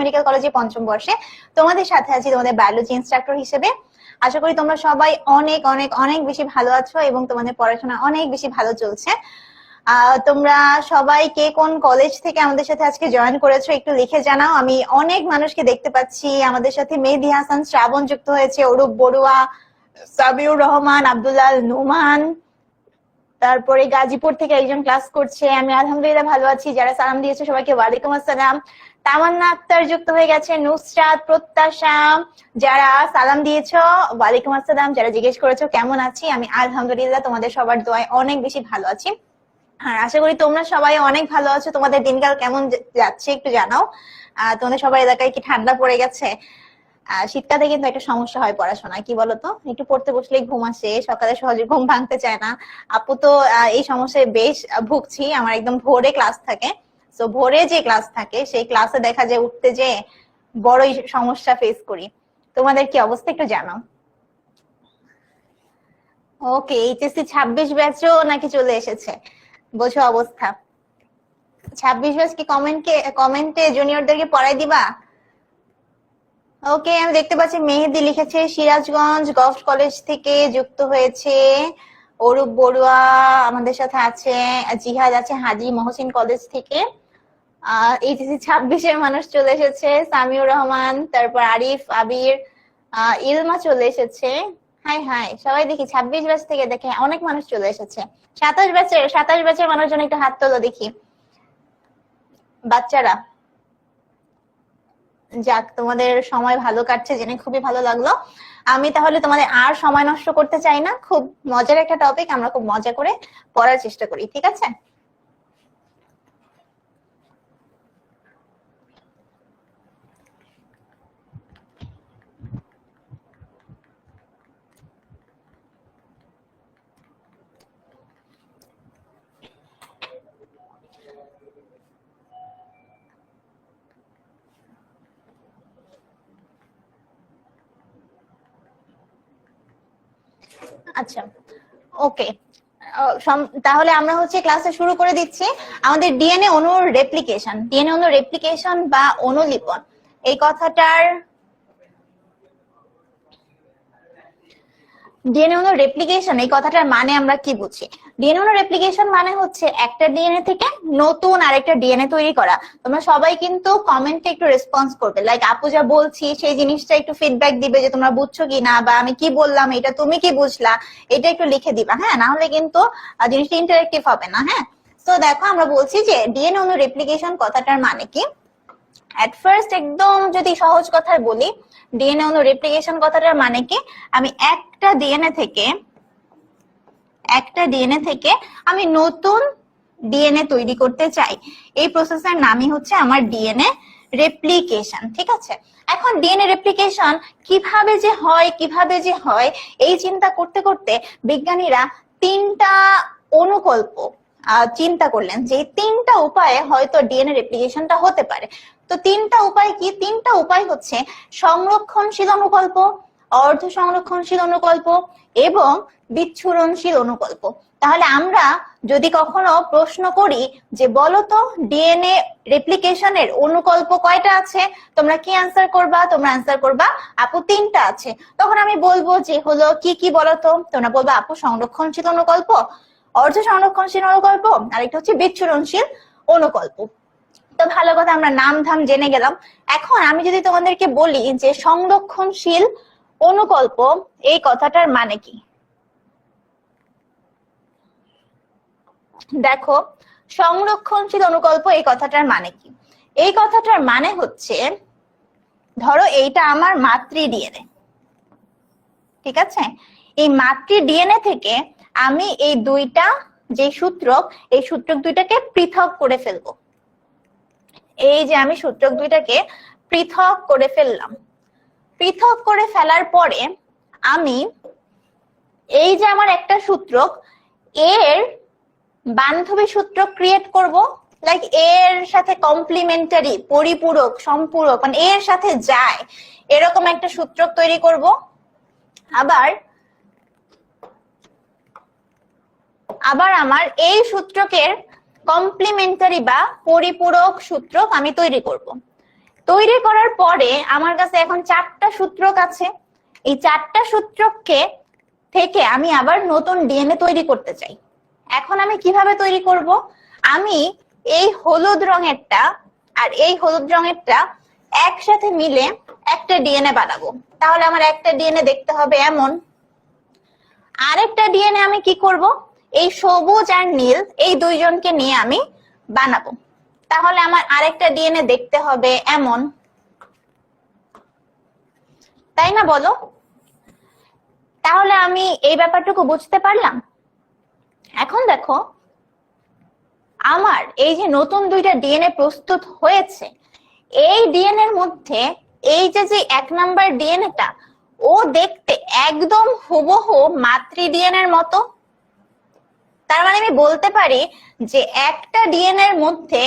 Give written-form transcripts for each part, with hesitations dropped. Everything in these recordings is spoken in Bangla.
মেডিকেল কলেজে পঞ্চম বর্ষে তোমাদের সাথে আছি তোমাদের বায়োলজি ইনস্ট্রাক্টর হিসেবে। আশা করি তোমরা সবাই অনেক অনেক অনেক বেশি ভালো আছো এবং তোমাদের পড়াশোনা অনেক বেশি ভালো চলছে। তোমরা সবাই কে কোন কলেজ থেকে আমাদের সাথে আজকে জয়েন করেছো একটু লিখে জানাও। আমি অনেক মানুষকে দেখতে পাচ্ছি, আমাদের সাথে মেহেদি হাসান শ্রাবণ যুক্ত হয়েছে, অরূপ বড়ুয়া, সাবিউর রহমান, আব্দুল্লাহ নুমান, তারপরে গাজীপুর থেকে একজন ক্লাস করছে। আমি আলহামদুলিল্লাহ ভালো আছি। যারা সালাম দিয়েছে সবাইকে ওয়ালাইকুম আসসালাম। তামান্না আক্তার যুক্ত হয়ে গেছে, নুসরাত, প্রত্যাশা, যারা সালাম দিয়েছো ওয়ালাইকুম আসসালাম। যারা জিজ্ঞেস করেছো কেমন আছি, আমি আলহামদুলিল্লাহ তোমাদের সবার দোয়ায় অনেক বেশি ভালো আছি। আর আশা করি তোমরা সবাই অনেক ভালো আছো। তোমাদের দিনকাল কেমন যাচ্ছে একটু জানাও। তোমাদের সবার এলাকায় কি ঠান্ডা পড়ে গেছে? শীতকালে কিন্তু একটা সমস্যা হয় পড়াশোনায়, কি বলতো, একটু পড়তে বসলেই ঘুম আসে, সকালে সহজে ঘুম ভাঙতে চায় না। আপু তো এই সমস্যায় বেশ ভুগছি। আমার একদম ভোরে ক্লাস থাকে, তো ভোরে যে ক্লাস থাকে সেই ক্লাসে দেখা যায় উঠতে যে বড়ই সমস্যা ফেস করি। তোমাদের কি অবস্থা একটু জানাও। ওকে, এইচএসসি 26 ব্যাচও নাকি চলে এসেছে, বোঝো অবস্থা। 26 ব্যাচ কি কমেন্টে জুনিয়রদেরকে পড়াই দিবা? ওকে, আমি দেখতে পাচ্ছি মেহেদি লিখেছে সিরাজগঞ্জ গভর্নমেন্ট কলেজ থেকে যুক্ত হয়েছে, অরূপ বড়ুয়া আমাদের সাথে আছে, জিহাদ আছে হাজী মহসিন কলেজ থেকে। এইচএসসি 26-এর মানুষ চলে এসেছে, সামিউর রহমান, তারপর আরিফ, আবির, ইলমা চলে এসেছে। হাই হাই, সবাই দেখি 26 ব্যাচ থেকে দেখে অনেক মানুষ চলে এসেছে। 27 ব্যাচের মানুষজন একটু হাত তোলো দেখি। বাচ্চারা, যাক, তোমাদের সময় ভালো কাটছে জেনে খুবই ভালো লাগলো। আমি তাহলে তোমাদের আর সময় নষ্ট করতে চাই না, খুব মজার একটা টপিক, আমরা খুব মজা করে পড়ার চেষ্টা করি, ঠিক আছে? আচ্ছা, ওকে, তাহলে আমরা হচ্ছে ক্লাসে শুরু করে দিচ্ছি। আমাদের ডিএনএ অণুর রেপ্লিকেশন বা অনুলিপন, এই কথাটার ডিএনএ অণুর রেপ্লিকেশন এই কথাটার মানে আমরা কি বুঝি? ডিএনএ অণুর রেপ্লিকেশন মানে হচ্ছে একটা ডিএনএ থেকে নতুন আরেকটা ডিএনএ তৈরি করা। তোমরা সবাই কিন্তু কমেন্টে একটু রেসপন্স করবে, লাইক আপু যা বলছি সেই জিনিসটা একটু ফিডব্যাক দিবে যে তোমরা বুঝছো কিনা, বা আমি কি বললাম এটা তুমি কি বুঝলা, এটা একটু লিখে দিবা, হ্যাঁ? না হলে কিন্তু জিনিসটা ইন্টারেক্টিভ হবে না, হ্যাঁ? তো দেখো, আমরা বলছি যে ডিএনএ অণুর রেপ্লিকেশন কথাটার মানে কি। এট ফার্স্ট একদম যদি সহজ কথায় বলি, ডিএনএ অণুর রেপ্লিকেশন কথাটার মানে কি, আমি একটা ডিএনএ থেকে আমি নতুন ডিএনএ তৈরি করতে চাই। এই প্রসেসের নামই হচ্ছে আমার ডিএনএ রেপ্লিকেশন, ঠিক আছে? এখন ডিএনএ রেপ্লিকেশন কিভাবে যে হয় এই চিন্তা করতে করতে বিজ্ঞানীরা 3টা অনুকল্প চিন্তা করলেন, যে 3টা উপায়ে হয়তো ডিএনএ রেপ্লিকেশনটা হতে পারে। তো 3টা উপায় কি? 3টা উপায় হচ্ছে সংরক্ষণশীল অনুকল্প, অর্ধ সংরক্ষণশীল অনুকল্প এবং বিচ্ছুরণশীল অনুকল্প। তাহলে আমরা যদি কখনো প্রশ্ন করি যে বলতো ডিএনএ রেপ্লিকেশনের অনুকল্প কয়টা আছে, তোমরা কি অ্যান্সার করবা? তোমরা অ্যান্সার করবা আপু 3টা আছে। তখন আমি বলবো যে হলো কি কি বলতো, তোমরা বলবা আপু সংরক্ষণশীল অনুকল্প, অর্ধ সংরক্ষণশীল অনুকল্প, আরেকটা হচ্ছে বিচ্ছুরণশীল অনুকল্প। তো ভালো কথা, আমরা নাম ধাম জেনে গেলাম। এখন আমি যদি তোমাদেরকে বলি যে সংরক্ষণশীল অনুকল্প এই কথাটার মানে কি, দেখো, সংরক্ষণশীল অনুকল্প এই কথাটার মানে কি? এই কথাটার মানে হচ্ছে, ধরো এইটা আমার মাতৃ ডিএনএ, ঠিক আছে? এই মাতৃ ডিএনএ থেকে আমি এই দুইটা যে সূত্রক, এই সূত্রক দুইটাকে পৃথক করে ফেলবো। এই যে আমি সূত্রক দুইটাকে পৃথক করে ফেললাম। পৃথক করে ফেলার পরে আমি এই যে আমার একটা সূত্রক, এর বান্ধবী সূত্র ক্রিয়েট করব, লাইক এর সাথে কমপ্লিমেন্টারি, পরিপূরক, সম্পূরক, মানে এর সাথে যায় এরকম একটা সূত্রক তৈরি করব। আবার আমার এই সূত্রকের কমপ্লিমেন্টারি বা পরিপূরক সূত্রক আমি তৈরি করব। তৈরি করার পরে আমার কাছে এখন 4টা সূত্রক আছে। এই 4টা সূত্রককে থেকে আমি আবার নতুন ডিএনএ তৈরি করতে চাই। এখন আমি কিভাবে তৈরি করব? আমি এই হলুদ রঙেরটা আর এই হলুদ রঙেরটা একসাথে মিলে একটা ডিএনএ বানাবো। তাহলে আমার একটা ডিএনএ দেখতে হবে এমন। আরেকটা ডিএনএ আমি কি করব? এই সবুজ আর নীল এই দুইজনকে নিয়ে আমি বানাবো। তাহলে আমার আরেকটা ডিএনএ দেখতে হবে এমন, তাই না বলো? তাহলে আমি এই ব্যাপারটুকু বুঝতে পারলাম। এখন দেখো, আমার এই যে নতুন দুইটা ডিএনএ প্রস্তুত হয়েছে, এই ডিএনএ এর মধ্যে এই যে 1 নাম্বার ডিএনএটা, ও দেখতে একদম হুবহু মাতৃ ডিএনএ এর মতো। তার মানে আমি বলতে পারি যে একটা ডিএনএ এর মধ্যে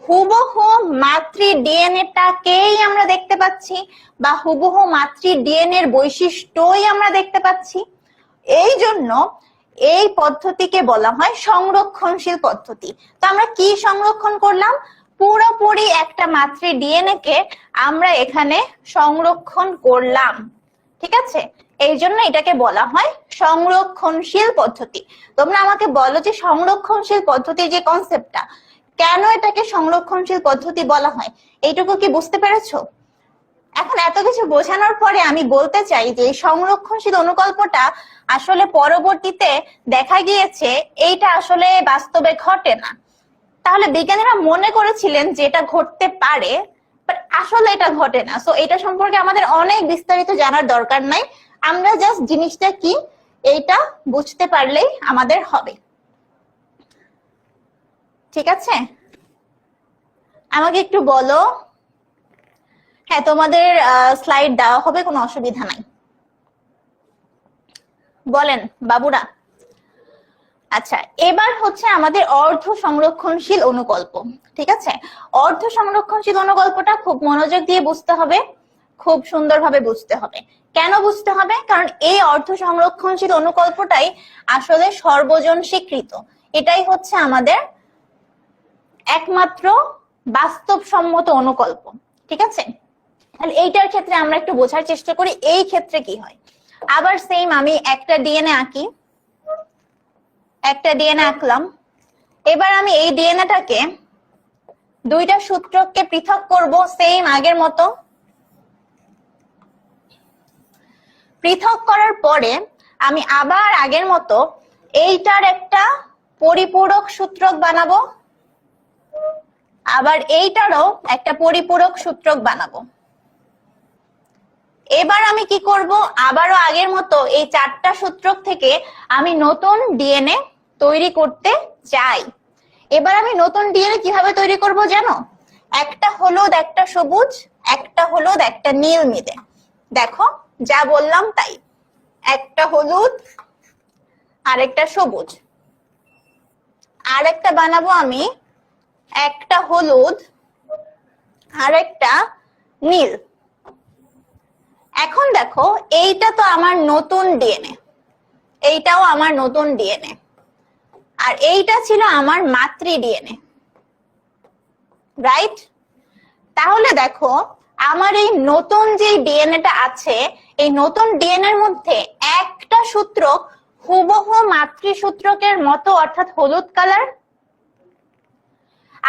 হুবহু মাতৃ ডিএনএটাকেই আমরা দেখতে পাচ্ছি, বা হুবহু মাতৃ ডিএনএ এর বৈশিষ্ট্যই আমরা দেখতে পাচ্ছি। এই জন্য এই পদ্ধতিকে বলা হয় সংরক্ষণশীল পদ্ধতি। তো আমরা কি সংরক্ষণ করলাম? পুরোপুরি একটা মাতৃ ডিএনএ কে আমরা এখানে সংরক্ষণ করলাম, ঠিক আছে? এই জন্য এটাকে বলা হয় সংরক্ষণশীল পদ্ধতি। তোমরা আমাকে বলো যে সংরক্ষণশীল পদ্ধতির যে কনসেপ্টটা, কেন এটাকে সংরক্ষণশীল পদ্ধতি বলা হয়, এইটুকু কি বুঝতে পেরেছো? এখন এত কিছু বোঝানোর পরে আমি বলতে চাই যে এই সংরক্ষণশীল অনুকল্পটা আসলে পরবর্তীতে দেখা গিয়েছে এইটা আসলে বাস্তবে ঘটে না। তাহলে বিজ্ঞানীরা মনে করেছিলেন যে এটা ঘটতে পারে, বাট আসলে এটা ঘটে না। সো এটা সম্পর্কে আমাদের অনেক বিস্তারিত জানার দরকার নাই, আমরা জাস্ট জিনিসটা কি এইটা বুঝতে পারলেই আমাদের হবে, ঠিক আছে? আমাকে একটু বলো। হ্যাঁ, তোমাদের স্লাইড দেওয়া হবে, কোনো অসুবিধা নাই। বলেন বাবুরা। আচ্ছা, এবার হচ্ছে আমাদের অর্ধ সংরক্ষণশীল অনুকল্প, ঠিক আছে? অর্ধ সংরক্ষণশীল অনুকল্পটা খুব মনোযোগ দিয়ে বুঝতে হবে, খুব সুন্দরভাবে বুঝতে হবে। কেন বুঝতে হবে? কারণ এই অর্ধ সংরক্ষণশীল অনুকল্পটাই আসলে সর্বজন স্বীকৃত। এটাই হচ্ছে আমাদের একমাত্র বাস্তবসম্মত অনুকল্প, ঠিক আছে? তাহলে এইটার ক্ষেত্রে আমরা একটু বোঝার চেষ্টা করি এই ক্ষেত্রে কি হয়। আবার সেম আমি একটা ডিএনএ আঁকি, একটা ডিএনএ আঁকলাম। এবার আমি এই ডিএনএটাকে দুইটা সূত্রককে পৃথক করব, সেম আগের মতো। পৃথক করার পরে আমি আবার আগের মতো এইটার একটা পরিপূরক সূত্রক বানাবো, আবার এইটারও একটা পরিপূরক সূত্রক বানাবো। এবার আমি কি করব? আবারও আগের মতো এই 4টা সূত্রক থেকে আমি নতুন ডিএনএ তৈরি করতে চাই। এবার আমি নতুন ডিএনএ কিভাবে তৈরি করব জানো? একটা হলুদ একটা সবুজ, একটা হলুদ একটা নীল মিলে। দেখো যা বললাম তাই, একটা হলুদ আর একটা সবুজ, আর একটা বানাবো আমি একটা হলুদ আর একটা নীল। এখন দেখো, এইটা তো আমার নতুন ডিএনএ, এইটাও আমার নতুন ডিএনএ, আর এইটা ছিল আমার মাতৃ ডিএনএ, রাইট? তাহলে দেখো, আমার এই নতুন যে ডিএনএটা আছে, এই নতুন ডিএনএ এর মধ্যে একটা সূত্রক হুবহু মাতৃ সূত্রকের মতো, অর্থাৎ হলুদ কালার।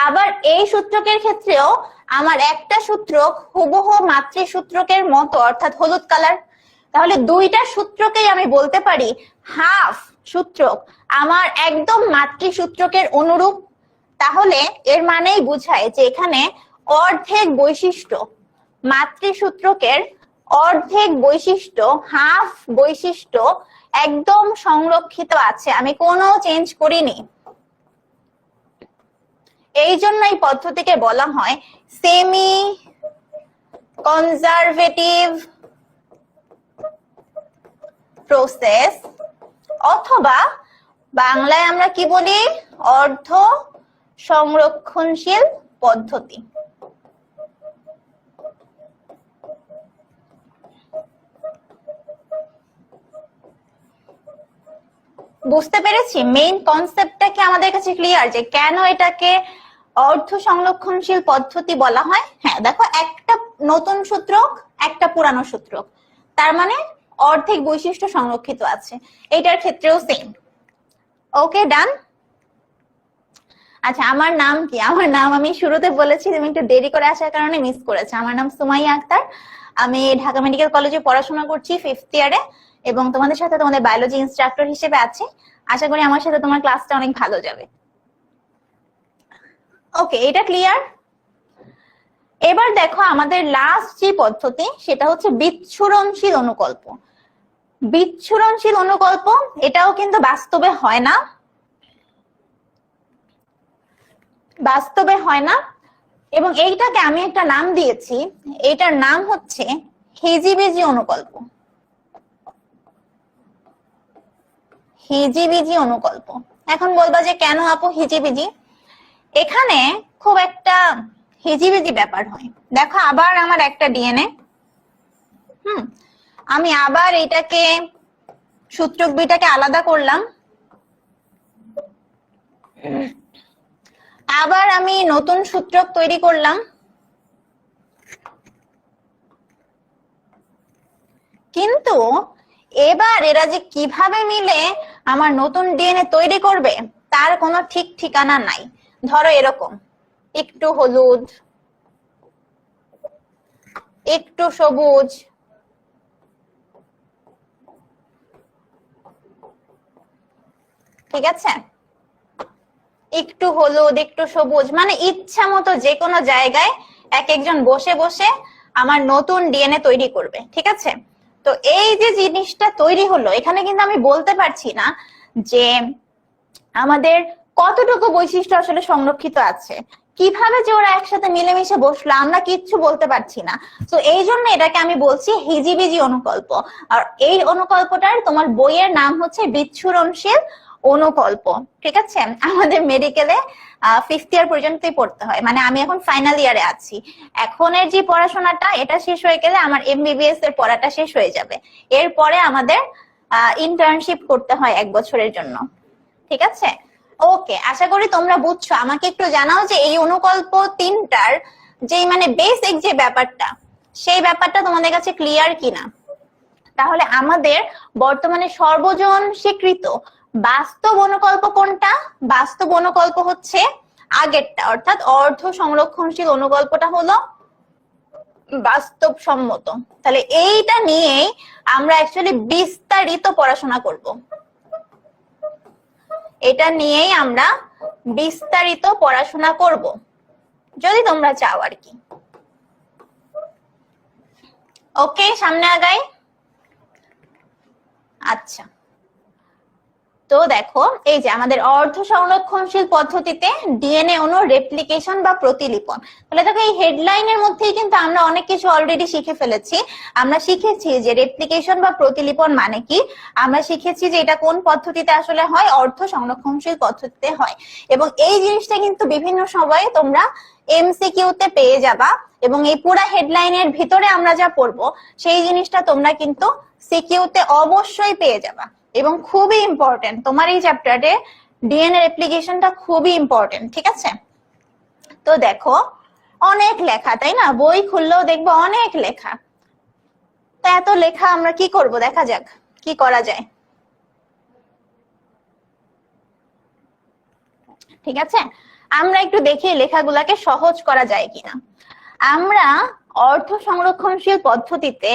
আবার এই সূত্রকের ক্ষেত্রেও আমার একটা সূত্রক হুবহু মাতৃ সূত্রকের মতো, অর্থাৎ হলুদ কালার। তাহলে দুইটা সূত্রকেই আমি বলতে পারি হাফ সূত্রক আমার একদম মাতৃ সূত্রকের অনুরূপ। তাহলে এর মানেই বোঝায় যে এখানে অর্ধেক বৈশিষ্ট্য, মাতৃ সূত্রকের অর্ধেক বৈশিষ্ট্য, হাফ বৈশিষ্ট্য একদম সংরক্ষিত আছে, আমি কোনো চেঞ্জ করিনি। এই জন্য এই পদ্ধতিকে বলা হয় সেমি কনজারভেটিভ প্রসেস, অথবা বাংলায় আমরা কি বলি? অর্ধ সংরক্ষণশীল পদ্ধতি। বুঝতে পেরেছি মেইন কনসেপ্টটা কি আমাদের কাছে ক্লিয়ার, যে কেন এটাকে অর্ধ সংরক্ষণশীল পদ্ধতি বলা হয়? হ্যাঁ, দেখো একটা নতুন সূত্রক একটা পুরানো সূত্রক, তার মানে অর্ধেক বৈশিষ্ট্য সংরক্ষিত আছে। এটার ক্ষেত্রেও সেম। ওকে, ডান। আচ্ছা, আমার নাম কি? আমার নাম আমি শুরুতে বলেছি, তুমি একটু দেরি করে আসার কারণে মিস করেছে। আমার নাম সুমাইয়া আক্তার। আমি ঢাকা মেডিকেল কলেজে পড়াশোনা করছি 5th ইয়ারে, এবং তোমাদের সাথে তোমাদের বায়োলজি ইনস্ট্রাক্টর হিসেবে আছি। আশা করি আমার সাথে তোমার ক্লাসটা অনেক ভালো যাবে। ওকে, এটা ক্লিয়ার? এবার দেখো আমাদের লাস্ট যে পদ্ধতি সেটা হচ্ছে বিচ্ছুরণশীল অনুকল্প। বিচ্ছুরণশীল অনুকল্প এটাও কিন্তু বাস্তবে হয় না, বাস্তবে হয় না, এবং এইটাকে আমি একটা নাম দিয়েছি, এটার নাম হচ্ছে হিজিবিজি অনুকল্প। হিজিবিজি অনুকল্প। এখন বলবা যে কেন আপু হিজিবিজি? এখানে খুব একটা হিজিবিজি ব্যাপার হয়। দেখো আবার আমার একটা ডিএনএ, আমি আবার এটাকে সূত্রক দুইটাকে আলাদা করলাম, আবার আমি নতুন সূত্রক তৈরি করলাম, কিন্তু এবার এরা যে কিভাবে মিলে আমার নতুন ডিএনএ তৈরি করবে তার কোনো ঠিক ঠিকানা নাই। ধরো এরকম, একটু হলুদ, একটু সবুজ, ঠিক আছে, একটু হলুদ একটু সবুজ, মানে ইচ্ছা মতো যে কোনো জায়গায় এক একজন বসে বসে আমার নতুন ডিএনএ তৈরি করবে, ঠিক আছে। তো এই যে জিনিসটা তৈরি হলো, এখানে কিন্তু আমি বলতে পারছি না যে আমাদের কতটুকু বৈশিষ্ট্য আসলে সংরক্ষিত আছে, কিভাবে যে ওরা একসাথে মিলেমিশে বসলো আমরা কিচ্ছু বলতে পারছি না। তো এই জন্য এটাকে আমি বলছি হিজিবিজি অনুকল্প। আর এই অনুকল্পটার তোমার বইয়ের নাম হচ্ছে বিচ্ছুরণশীল অনুকল্প, ঠিক আছে। আমাদের মেডিকেলে 5th ইয়ার পর্যন্তই পড়তে হয়, মানে আমি এখন ফাইনাল ইয়ারে আছি। এখনের যে পড়াশোনাটা এটা শেষ হয়ে গেলে আমার এমবিবিএস এর পড়াটা শেষ হয়ে যাবে। এরপরে আমাদের ইন্টার্নশিপ করতে হয় 1 বছরের জন্য, ঠিক আছে। ওকে, আশা করি তোমরা বুঝছো। আমাকে একটু জানাও যে এই অনুকল্প তিনটার যে মানে বেসিক যে ব্যাপারটা, সেই ব্যাপারটা তোমাদের কাছে ক্লিয়ার কিনা। তাহলে আমাদের বর্তমানে সর্বজন স্বীকৃত বাস্তব অনুকল্প কোনটা? বাস্তব অনুকল্প হচ্ছে আগেরটা, অর্থাৎ অর্ধ সংরক্ষণশীল অনুকল্পটা হলো বাস্তবসম্মত। তাহলে এইটা নিয়েই আমরা অ্যাকচুয়ালি বিস্তারিত পড়াশোনা করব, এটা নিয়েই আমরা বিস্তারিত পড়াশোনা করব যদি তোমরা চাও আর কি। ওকে, সামনে আগাই। আচ্ছা, তো দেখো এই যে আমাদের অর্ধ সংরক্ষণশীল পদ্ধতিতে ডিএনএ অণু রেপ্লিকেশন বা প্রতিলিপন। তাহলে দেখো এই হেডলাইনের মধ্যেই কিন্তু আমরা অনেক কিছু অলরেডি শিখে ফেলেছি। আমরা শিখেছি যে রেপ্লিকেশন বা প্রতিলিপন মানে কি, আমরা শিখেছি যে এটা কোন পদ্ধতিতে আসলে হয়, অর্ধ সংরক্ষণশীল পদ্ধতিতে হয়। এবং এই জিনিসটা কিন্তু বিভিন্ন সময়ে তোমরা এমসিকিউতে পেয়ে যাবা, এবং এই পুরো হেডলাইনের ভিতরে আমরা যা পড়বো সেই জিনিসটা তোমরা কিন্তু সিকিউতে অবশ্যই পেয়ে যাবা। এবং খুবই ইম্পর্টেন্ট, তোমার এই চ্যাপ্টারে ডিএনএ রেপ্লিকেশনটা খুবই ইম্পর্টেন্ট, ঠিক আছে। তো দেখো অনেক লেখা, তাই না? বই খুললেও দেখবো অনেক লেখা। তো এত লেখা আমরা কি করব, দেখা যাক কি করা যায়, ঠিক আছে। আমরা একটু দেখি লেখাগুলাকে সহজ করা যায় কিনা। আমরা অর্ধ সংরক্ষণশীল পদ্ধতিতে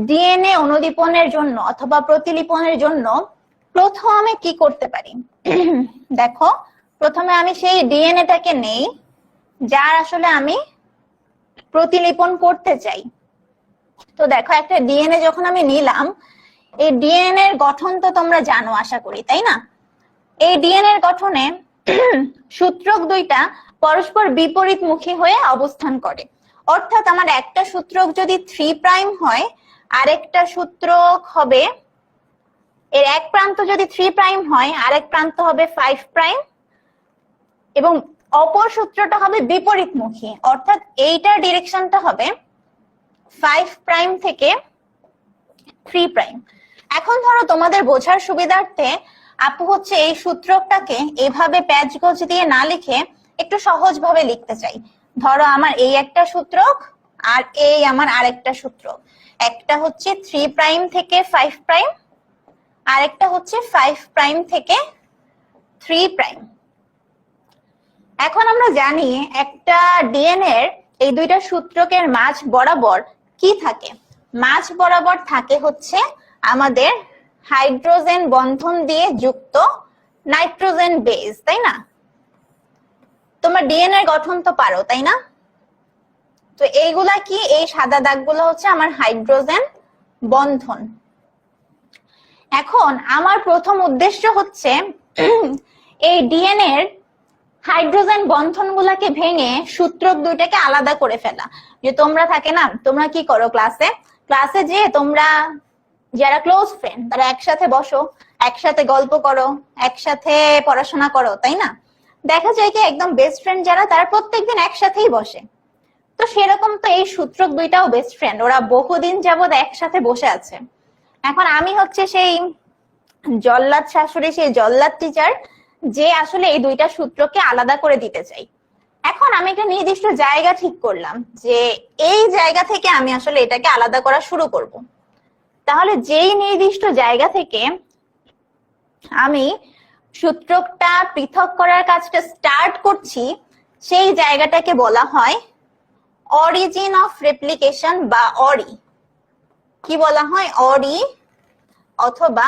ডিএনএ অনুলিপনের জন্য অথবা প্রতিলিপনের জন্য প্রথমে কি করতে পারি? দেখো প্রথমে আমি সেই ডিএনএটাকে নেই যার আসলে আমি প্রতিলিপন করতে চাই। তো দেখো একটা ডিএনএ যখন আমি নিলাম, এই ডিএনএ এর গঠন তো তোমরা জানো আশা করি, তাই না? এই ডিএনএ এর গঠনে সূত্রক দুইটা পরস্পর বিপরীতমুখী হয়ে অবস্থান করে। অর্থাৎ আমার একটা সূত্রক যদি 3 প্রাইম হয়, আরেকটা সূত্রক হবে, এর এক প্রান্ত যদি 3 প্রাইম হয় আরেক প্রান্ত হবে 5 প্রাইম, এবং অপর সূত্রটা হবে বিপরীতমুখী, অর্থাৎ এইটার ডিরেকশনটা হবে 5 প্রাইম থেকে 3 প্রাইম। এখন ধরো তোমাদের বোঝার সুবিধার্থে আপু হচ্ছে এই সূত্রকটাকে এভাবে প্যাচ গোজ দিয়ে না লিখে একটু সহজ ভাবে লিখতে চাই। ধরো আমার এই একটা সূত্রক আর এই আমার আরেকটা সূত্রক, একটা হচ্ছে 3 প্রাইম থেকে 5 প্রাইম, আরেকটা হচ্ছে 5 প্রাইম থেকে 3 প্রাইম। এখন আমরা জানি একটা ডিএনএ এর এই দুইটা সূত্রকের মাঝ বরাবর কি থাকে? মাঝ বরাবর থাকে হচ্ছে আমাদের হাইড্রোজেন বন্ধন দিয়ে যুক্ত নাইট্রোজেন বেস, তাই না? তোমরা ডিএনএ এর গঠন তো পারো, তাই না? তো এইগুলা কি, এই সাদা দাগগুলো হচ্ছে আমার হাইড্রোজেন বন্ধন। এখন আমার প্রথম উদ্দেশ্য হচ্ছে এই ডিএনএ এর হাইড্রোজেন বন্ধন গুলাকে ভেঙে সূত্রক দুইটাকে আলাদা করে ফেলা। যে তোমরা থাকে না, তোমরা কি করো ক্লাসে যে তোমরা যারা ক্লোজ ফ্রেন্ড তারা একসাথে বসো, একসাথে গল্প করো, একসাথে পড়াশোনা করো, তাই না? দেখা যায় কি একদম বেস্ট ফ্রেন্ড যারা তারা প্রত্যেকদিন একসাথেই বসে। তো সেরকম তো এই সূত্রক দুইটাও বেস্ট ফ্রেন্ড, ওরা বহুদিন যাবত একসাথে বসে আছে। এখন আমি হচ্ছে সেই জল্লাদ শাশুড়ি, সেই জল্লাদ টিচার যে আসলে এই দুইটা সূত্রকে আলাদা করে দিতে চাই। এখন আমি একটা নির্দিষ্ট জায়গা ঠিক করলাম যে এই জায়গা থেকে আমি আসলে এটাকে আলাদা করা শুরু করব। তাহলে যেই নির্দিষ্ট জায়গা থেকে আমি সূত্রকটা পৃথক করার কাজটা স্টার্ট করছি, সেই জায়গাটাকে বলা হয় অরিজিন অফ রেপ্লিকেশন বা অরি। কি বলা হয়? অরি অথবা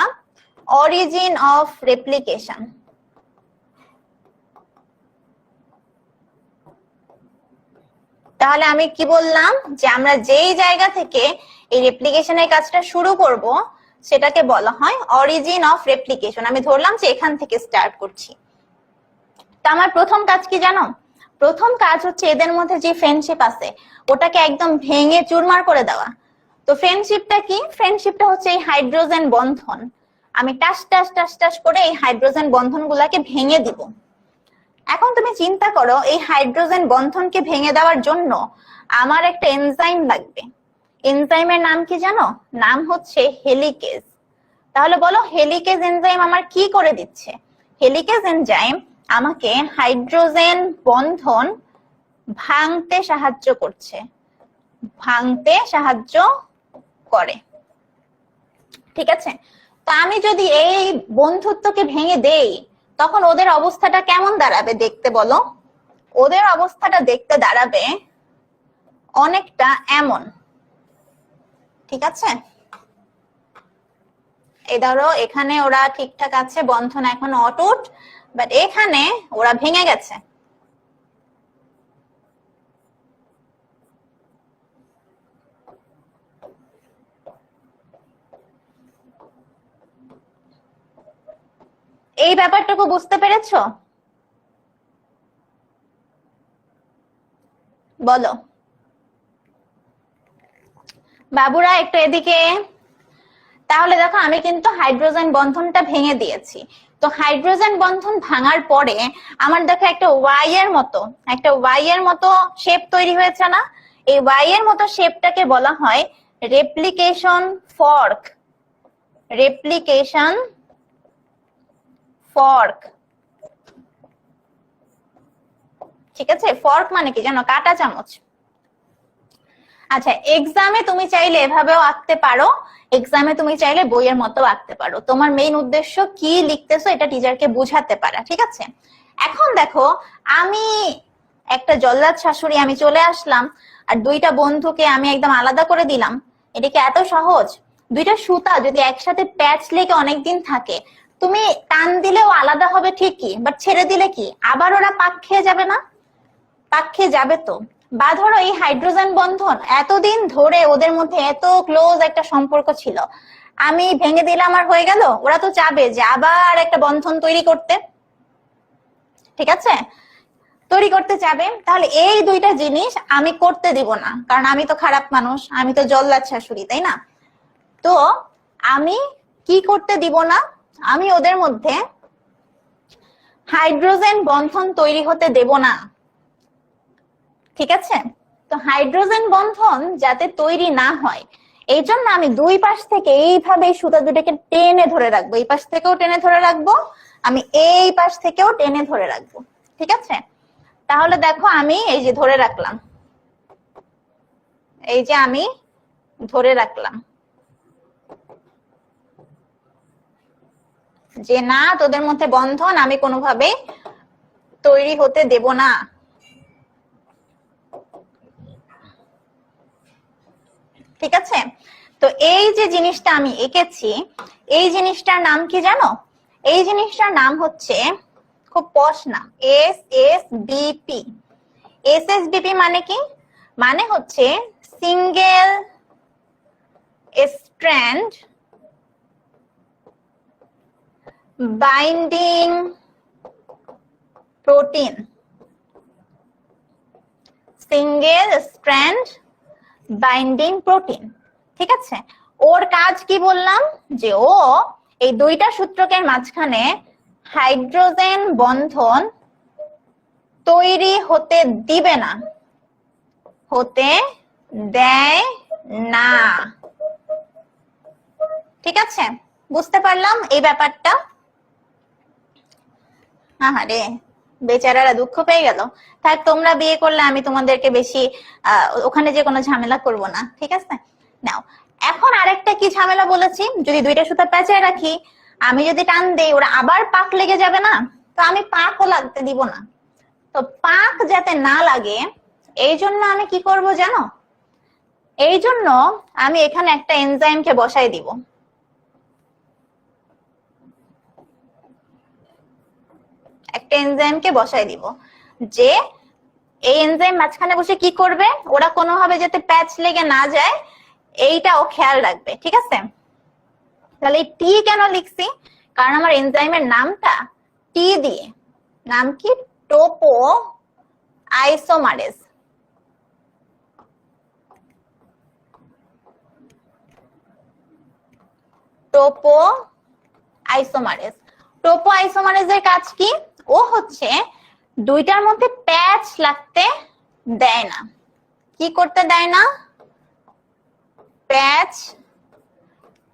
অরিজিন অফ রেপ্লিকেশন। তাহলে আমি কি বললাম যে আমরা যেই জায়গা থেকে এই রেপ্লিকেশনের কাজটা শুরু করব সেটাকে বলা হয় অরিজিন অফ রেপ্লিকেশন। আমি ধরলাম যে এখান থেকে স্টার্ট করছি। তা আমার প্রথম কাজ কি জানো? প্রথম কাজ হচ্ছে এদের মধ্যে যে ফ্রেন্ডশিপ আছে ওটাকে একদম ভেঙে চুরমার করে দেওয়া। তো ফ্রেন্ডশিপটা কি? ফ্রেন্ডশিপটা হচ্ছে এই হাইড্রোজেন বন্ধন। আমি টাস টাস টাস টাস করে এই হাইড্রোজেন বন্ধন গুলাকে ভেঙে দিব। এখন তুমি চিন্তা করো, এই হাইড্রোজেন বন্ধনকে ভেঙে দেওয়ার জন্য আমার একটা এনজাইম লাগবে। এনজাইমের নাম কি জানো? নাম হচ্ছে হেলিকেজ। তাহলে বলো হেলিকেজ এনজাইম আমার কি করে দিচ্ছে? হেলিকেজ এনজাইম আমাকে হাইড্রোজেন বন্ধন ভাঙতে সাহায্য করছে, ভাঙতে সাহায্য করে। ঠিক আছে? তো আমি যদি এই বন্ধুত্বকে ভেঙে দেই তখন ওদের অবস্থাটা কেমন দাঁড়াবে দেখতে বলো? ওদের অবস্থাটা দেখতে দাঁড়াবে অনেকটা এমন। ঠিক আছে? এই ধরো এখানে ওরা ঠিকঠাক আছে, বন্ধন এখন অটুট, বাট এখানে ওরা ভেঙে গেছে। এই ব্যাপারটুকু বুঝতে পেরেছো? বলো বাবুরা একটু এদিকে। তাহলে দেখো আমি কিন্তু হাইড্রোজেন বন্ধনটা ভেঙে দিয়েছি। তো হাইড্রোজেন বন্ধন ভাঙার পরে আমার দেখো একটা ওয়াই এর মতো শেপ তৈরি হয়েছে না? এই ওয়াই এর মতো শেপটাকে বলা হয় রেপ্লিকেশন ফর্ক। Replication fork. ঠিক আছে? ফর্ক মানে কি জানো? কাঁটা চামচ। আচ্ছা, এক্সামে তুমি চাইলে এভাবেও আঁকতে পারো, এক্সামে তুমি চাইলে বইয়ের মতো আঁকতে পারো। তোমার মেইন উদ্দেশ্য কি লিখতেছো এটা টিচারকে বুঝাতে পারা। ঠিক আছে? এখন দেখো আমি একটা জল্লাদ শাশুড়ি, আমি চলে আসলাম আর দুইটা বন্ধুকে আমি একদম আলাদা করে দিলাম। এটা কি এত সহজ? দুইটা সুতা যদি একসাথে প্যাচ লেগে অনেকদিন থাকে, তুমি টান দিলেও আলাদা হবে ঠিকই, বাট ছেড়ে দিলে কি আবার ওরা পাক খেয়ে যাবে না? পাক খেয়ে যাবে তো। বা ধরো এই হাইড্রোজেন বন্ধন এতদিন ধরে ওদের মধ্যে এত ক্লোজ একটা সম্পর্ক ছিল, আমি ভেঙে দিলাম আর হয়ে গেল, ওরা তো চাবে যে আবার একটা বন্ধন তৈরি করতে। ঠিক আছে? তৈরি করতে চাবে। তাহলে এই দুইটা জিনিস আমি করতে দিব না, কারণ আমি তো খারাপ মানুষ, আমি তো জল্লাদ শাশুড়ি, তাই না? তো আমি কি করতে দিব না? আমি ওদের মধ্যে হাইড্রোজেন বন্ধন তৈরি হতে দেব না। ঠিক আছে? তো হাইড্রোজেন বন্ধন যাতে তৈরি না হয় এই জন্য আমি দুই পাশ থেকে এইভাবে এই সুতা দুটাকে টেনে ধরে রাখবো। এই পাশ থেকেও টেনে ধরে রাখবো, আমি এই পাশ থেকেও টেনে ধরে রাখবো। ঠিক আছে? তাহলে দেখো আমি এই যে ধরে রাখলাম, এই যে আমি ধরে রাখলাম যে না, তোদের মধ্যে বন্ধন আমি কোনোভাবে তৈরি হতে দেব না। ঠিক আছে, তো এই যে জিনিসটা আমি এঁকেছি, এই জিনিসটার নাম কি জানো? এই জিনিসটার নাম হচ্ছে, খুব পশ নাম, SSBP। SSBP মানে কি? মানে হচ্ছে single strand binding protein. Single strand binding protein. ঠিক আছে, ওর কাজ কি বললাম? যে ও এই দুইটা সূত্রকের মাঝখানে হাইড্রোজেন বন্ধন তৈরি হতে দিবে না, হতে দেয় না। ঠিক আছে, বুঝতে পারলাম এই ব্যাপারটা? আহারে বেচারারা দুঃখ পেয়ে গেল। থাক, তোমরা বিয়ে করলে আমি তোমাদেরকে বেশি ওখানে যে কোনো ঝামেলা করব না। ঠিক আছে, নাও এখন আরেকটা কি ঝামেলা বলেছি, যদি দুইটা সুতা পেঁচায় রাখি, আমি যদি টান দেই ওরা আবার পাক লেগে যাবে না? তো আমি পাকও লাগতে দিব না। তো পাক যাতে না লাগে এই জন্য আমি কি করব জানো? এই জন্য আমি এখানে একটা এনজাইমকে বসাই দিব। একটা এনজাইমকে বসাই দিব, যে এই এনজাইম মাঝখানে বসে কি করবে, ওরা কোনোভাবে যাতে প্যাচ লেগে না যায় এইটাও খেয়াল রাখবে। ঠিক আছে, তাহলে এই টি কেন লিখছি? কারণ আমার এনজাইমের নামটা টি দিয়ে। নাম কি? টোপো আইসোমারেজ। টোপো আইসোমারেজ। টোপো আইসোমারেজের কাজ কি? ও হচ্ছে দুইটার মধ্যে প্যাচ লাগতে দেয় না। কি করতে দেয় না? প্যাচ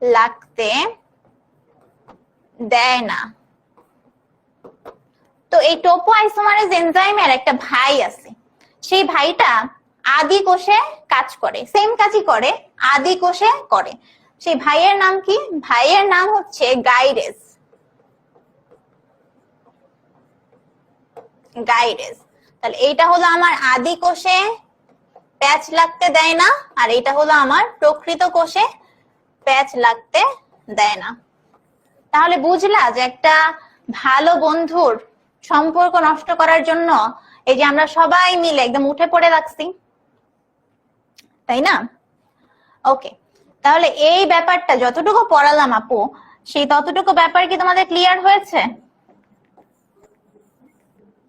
লাগতে দেয় না। তো এই টোপো আইসোমারেজ এনজাইমের একটা ভাই আছে, সেই ভাইটা আদি কোষে কাজ করে, সেম কাজই করে, আদি কোষে করে। সেই ভাইয়ের নাম কি? ভাইয়ের নাম হচ্ছে গাইরেজ। গাইরেজ। তাহলে এইটা হলো আমার আদি কোষে প্যাচ লাগতে দেয় না, আর এইটা হলো আমার প্রকৃত কোষে প্যাচ লাগতে দেয় না। তাহলে বুঝলা যে একটা ভালো বন্ধুর সম্পর্ক নষ্ট করার জন্য এই যে আমরা সবাই মিলে একদম উঠে পড়ে লাগছি, তাই না? ওকে, তাহলে এই ব্যাপারটা যতটুকু পড়ালাম আপু, সেই ততটুকু ব্যাপার কি তোমাদের ক্লিয়ার হয়েছে?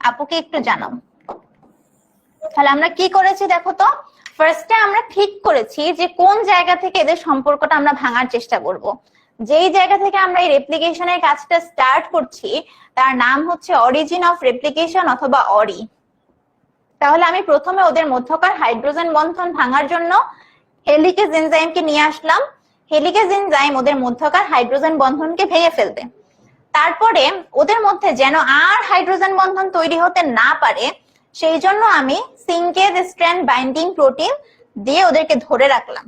আপুকে একটু জানাও। তাহলে আমরা কি করেছি দেখো তো। ফার্স্টে আমরা ঠিক করেছি যে কোন জায়গা থেকে এদের সম্পর্কটা আমরা ভাঙার চেষ্টা করব। যেই জায়গা থেকে আমরা এই রেপ্লিকেশনের কাজটা স্টার্ট করছি তার নাম হচ্ছে অরিজিন অফ রেপ্লিকেশন অথবা অরি। তাহলে আমি প্রথমে ওদের মধ্যকার হাইড্রোজেন বন্ধন ভাঙার জন্য হেলিকেজ এনজাইমকে নিয়ে আসলাম। হেলিকেজ এনজাইম ওদের মধ্যকার হাইড্রোজেন বন্ধনকে ভেঙে ফেলবে। তারপরে ওদের মধ্যে যেন আর হাইড্রোজেন বন্ধন তৈরি হতে না পারে সেই জন্য আমি সিঙ্গেল স্ট্র্যান্ড বাইন্ডিং প্রোটিন দিয়ে ওদেরকে ধরে রাখলাম।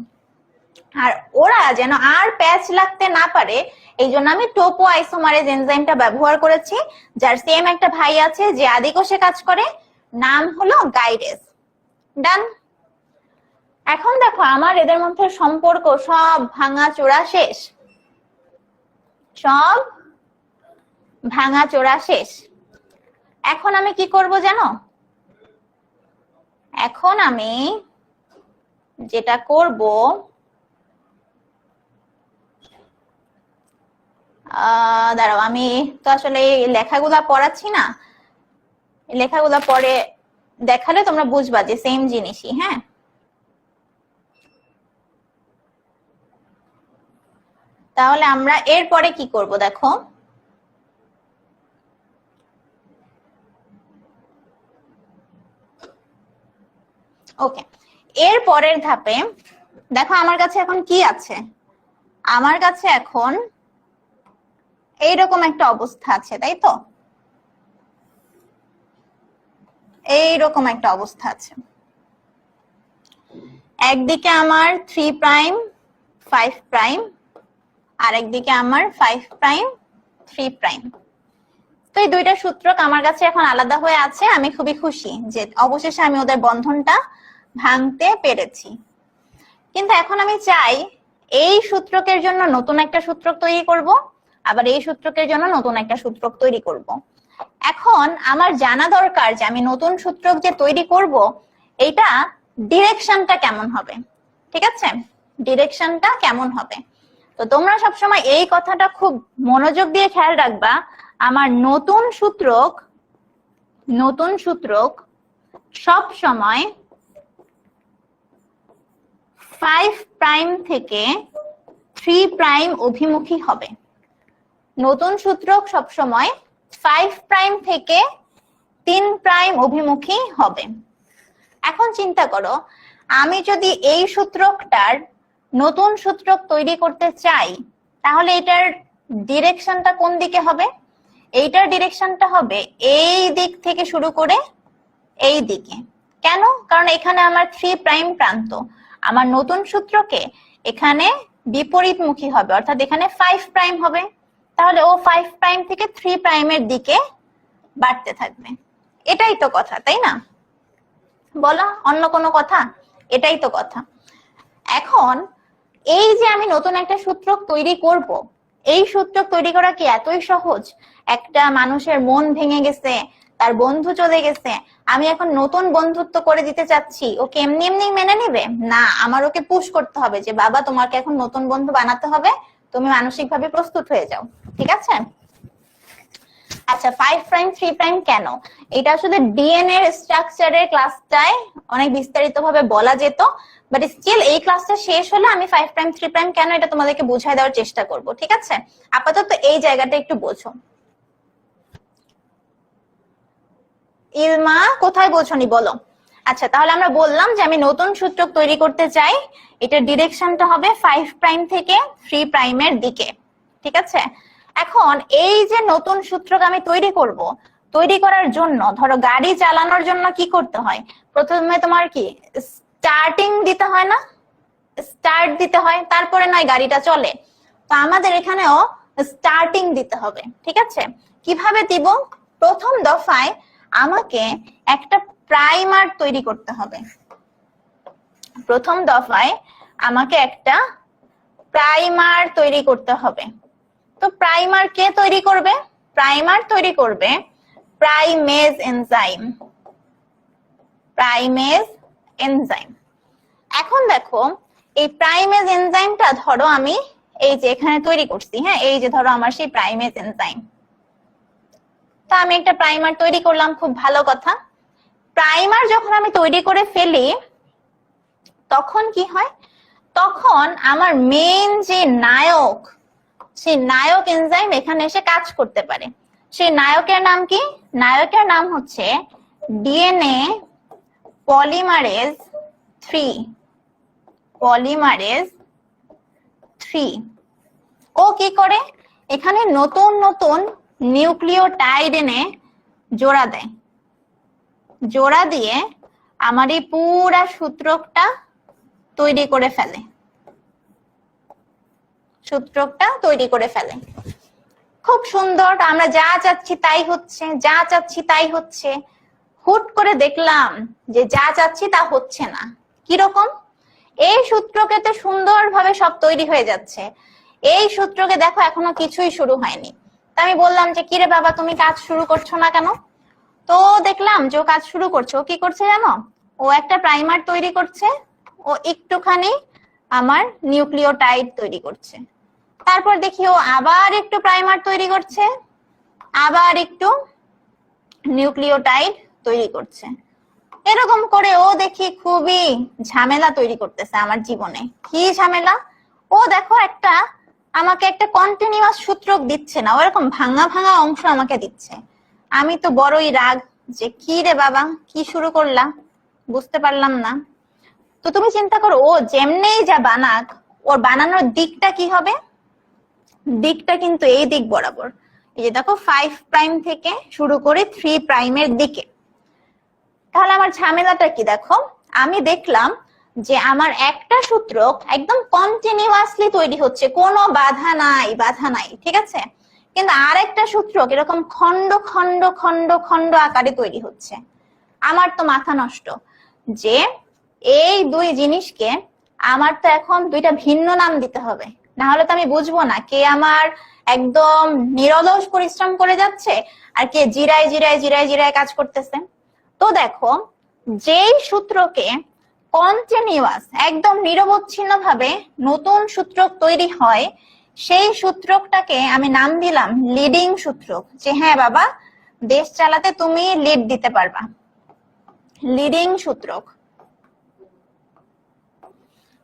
আর ওরা যেন আর প্যাচ লাগতে না পারে এই জন্য আমি টোপো আইসোমারেজ এনজাইমটা ব্যবহার করেছি, যার সেম একটা ভাই আছে যে আদি কোষে কাজ করে, নাম হলো গাইরেজ। ডান। এখন দেখো আমার এদের মধ্যে সম্পর্ক সব ভাঙাচোরা শেষ, সব ভাঙাচোরা শেষ। এখন আমি কি করব জানো? এখন আমি যেটা করব, দাঁড়াও, আমি তো আসলে লেখাগুলা পড়াচ্ছি না, লেখাগুলা পরে দেখালে তোমরা বুঝবা যে সেম জিনিসই। হ্যাঁ, তাহলে আমরা এরপরে কি করব দেখো। ওকে, এর পরের ধাপে দেখো আমার কাছে এখন কি আছে। আমার কাছে এখন এইরকম একটা অবস্থা আছে, তাই তো? এইরকম একটা অবস্থা আছে। একদিকে আমার 3 প্রাইম 5 প্রাইম, আর একদিকে আমার 5 প্রাইম 3 প্রাইম। তো এই দুইটা সূত্রক আমার কাছে এখন আলাদা হয়ে আছে। আমি খুবই খুশি যে অবশেষে আমি ওদের বন্ধনটা ভাঙতে পেরেছি। কিন্তু এখন আমি চাই এই সূত্রকের জন্য নতুন একটা সূত্রক তৈরি করব, আবার এই সূত্রকের জন্য নতুন একটা সূত্রক তৈরি করব। এখন আমার জানা দরকার যে আমি নতুন সূত্রক যে তৈরি করব এইটা ডিরেকশনটা কেমন হবে। ঠিক আছে, ডিরেকশনটা কেমন হবে। তো তোমরা সবসময় এই কথাটা খুব মনোযোগ দিয়ে খেয়াল রাখবা, আমার নতুন সূত্রক সব সময় 5 প্রাইম থেকে 3 প্রাইম অভিমুখী হবে। নতুন সূত্রক সব সময় 5 প্রাইম থেকে 3 প্রাইম অভিমুখী হবে। এখন চিন্তা করো, আমি যদি এই সূত্রকটার নতুন সূত্রক তৈরি করতে চাই তাহলে এটার ডিরেকশনটা কোন দিকে হবে? এইটার ডিরেকশনটা হবে এই দিক থেকে শুরু করে এই দিকে। কেন? কারণ এখানে আমার 3 প্রাইম প্রান্ত, আমার নতুন সূত্রকে এখানে বিপরীতমুখী হবে, অর্থাৎ এখানে 5 প্রাইম হবে। তাহলে ও 5 প্রাইম থেকে 3 প্রাইমের দিকে বাড়তে থাকবে। এটাই তো কথা, তাই না? বলো, অন্য কোনো কথা? এটাই তো কথা। এখন এই যে আমি নতুন একটা সূত্রক তৈরি করব, এই সূত্রক তৈরি করা কি এতই সহজ? একটা মানুষের মন ভেঙে গেছে, তার বন্ধু চলে গেছে, আমি এখন নতুন বন্ধুত্ব করে দিতে চাচ্ছি, ওকে এমনি এমনি মেনে নেবে না? আমার ওকে পুশ করতে হবে যে বাবা তোমাকে এখন নতুন বন্ধু বানাতে হবে, তুমি মানসিকভাবে প্রস্তুত হয়ে যাও। ঠিক আছে? আচ্ছা, 5 প্রাইম 3 প্রাইম কেন? এটা আসলে ডিএনএ স্ট্রাকচারের ক্লাসটায় অনেক বিস্তারিত ভাবে বলা যেত, বাট স্টিল এই ক্লাসটা শেষ হলে আমি 5 প্রাইম 3 প্রাইম কেন এটা তোমাদেরকে বুঝাই দেওয়ার চেষ্টা করব। ঠিক আছে, আপাতত এই জায়গাটা একটু বোঝো। ইলমা কোথায় বোঝনি বলো? আচ্ছা, তাহলে আমরা বললাম যে আমি নতুন সূত্রক তৈরি করতে চাই, এটার ডিরেকশনটা হবে 5 প্রাইম থেকে 3 প্রাইমের দিকে। ঠিক আছে, এখন এই যে নতুন সূত্রক আমি তৈরি করব, তৈরি করার জন্য ধরো গাড়ি চালানোর জন্য কি করতে হয়? প্রথমে তোমার কি স্টার্টিং দিতে হয় না? স্টার্ট দিতে হয়, তারপরে নয় গাড়িটা চলে। তো আমাদের এখানেও স্টার্টিং দিতে হবে। ঠিক আছে, কিভাবে দিব? প্রথম দফায় আমাকে একটা প্রাইমার তৈরি করতে হবে। প্রথম দফায় আমাকে একটা প্রাইমার তৈরি করতে হবে। তো প্রাইমার কে তৈরি করবে? প্রাইমার তৈরি করবে প্রাইমেজ এনজাইম। Primase enzyme. এখন দেখো, এই প্রাইমেজ এনজাইমটা ধরো আমি এই যে এখানে তৈরি করছি, হ্যাঁ, এই যে ধরো আমার সেই প্রাইমেজ এনজাইম। তো আমি একটা প্রাইমার তৈরি করলাম, খুব ভালো কথা। প্রাইমার যখন আমি তৈরি করে ফেলি তখন কি হয়? তখন আমার মেইন যে নায়ক, সেই নায়ক এনজাইম এখানে এসে কাজ করতে পারে। সেই নায়কের নাম কি? নায়কের নাম হচ্ছে ডিএনএ পলিমারেজ 3। পলিমারেজ 3 ও কি করে? এখানে নতুন নতুন নিউক্লিওটাইড এনে জোড়া দেয়। জোড়া দিয়ে আমার এই পুরা সূত্রকটা তৈরি করে ফেলে। সূত্রকটা তৈরি করে ফেলে। খুব সুন্দর, আমরা যা চাচ্ছি তাই হচ্ছে, যা চাচ্ছি তাই হচ্ছে। হুট করে দেখলাম যে যা চাচ্ছি তা হচ্ছে না। কিরকম? এই সূত্রকে তো সুন্দরভাবে সব তৈরি হয়ে যাচ্ছে, এই সূত্রকে দেখো এখনো কিছুই শুরু হয়নি। তা আমি বললাম যে কিরে বাবা তুমি কাজ শুরু করছো না কেন? তো দেখলাম যে ও কাজ শুরু করছে। ও কি করছে জানো? ও একটা প্রাইমার তৈরি করছে, ও একটুখানি আমার নিউক্লিওটাইড তৈরি করছে। তারপর দেখি ও আবার একটু প্রাইমার তৈরি করছে, আবার একটু নিউক্লিওটাইড তৈরি করছে। এরকম করে ও দেখি খুবই ঝামেলা তৈরি করতেছে আমার জীবনে। কি ঝামেলা? ও দেখো আমাকে একটা কন্টিনিউয়াস সূত্রক দিচ্ছে না, ওরকম ভাঙা ভাঙা অংশ আমাকে দিচ্ছে। আমি তো বড়ই রাগ যে কি রে বাবা কি শুরু করলা, বুঝতে পারলাম না। তো তুমি চিন্তা করো, ও যেমনেই যা বানাক, ওর বানানোর দিকটা কি হবে? দিকটা কিন্তু এই দিক বরাবর। এই যে দেখো 5 প্রাইম থেকে শুরু করে 3 প্রাইমের দিকে। তাহলে আমার ঝামেলাটা কি দেখো, আমি দেখলাম যে আমার একটা সূত্রক একদম কন্টিনিউয়াসলি তৈরি হচ্ছে, কোনো বাধা নাই, বাধা নাই, ঠিক আছে। কিন্তু আর একটা সূত্রক এরকম খন্ড খন্ড খন্ড খন্ড আকারে তৈরি হচ্ছে। আমার তো মাথা নষ্ট যে এই দুই জিনিসকে আমার তো এখন দুইটা ভিন্ন নাম দিতে হবে, না হলে তো আমি বুঝবো না কে আমার একদম নিরলস পরিশ্রম করে যাচ্ছে আর কে জিরায় জিরায় জিরায় জিরায় কাজ করতেছে। তো দেখো, যেই সূত্রকে কন্টিনিউয়াস একদম নিরবচ্ছিন্ন ভাবে নতুন সূত্রক তৈরি হয়, সেই সূত্রকটাকে আমি নাম দিলাম লিডিং সূত্রক, যে হ্যাঁ বাবা দেশ চালাতে তুমি লিড দিতে পারবা, লিডিং সূত্রক।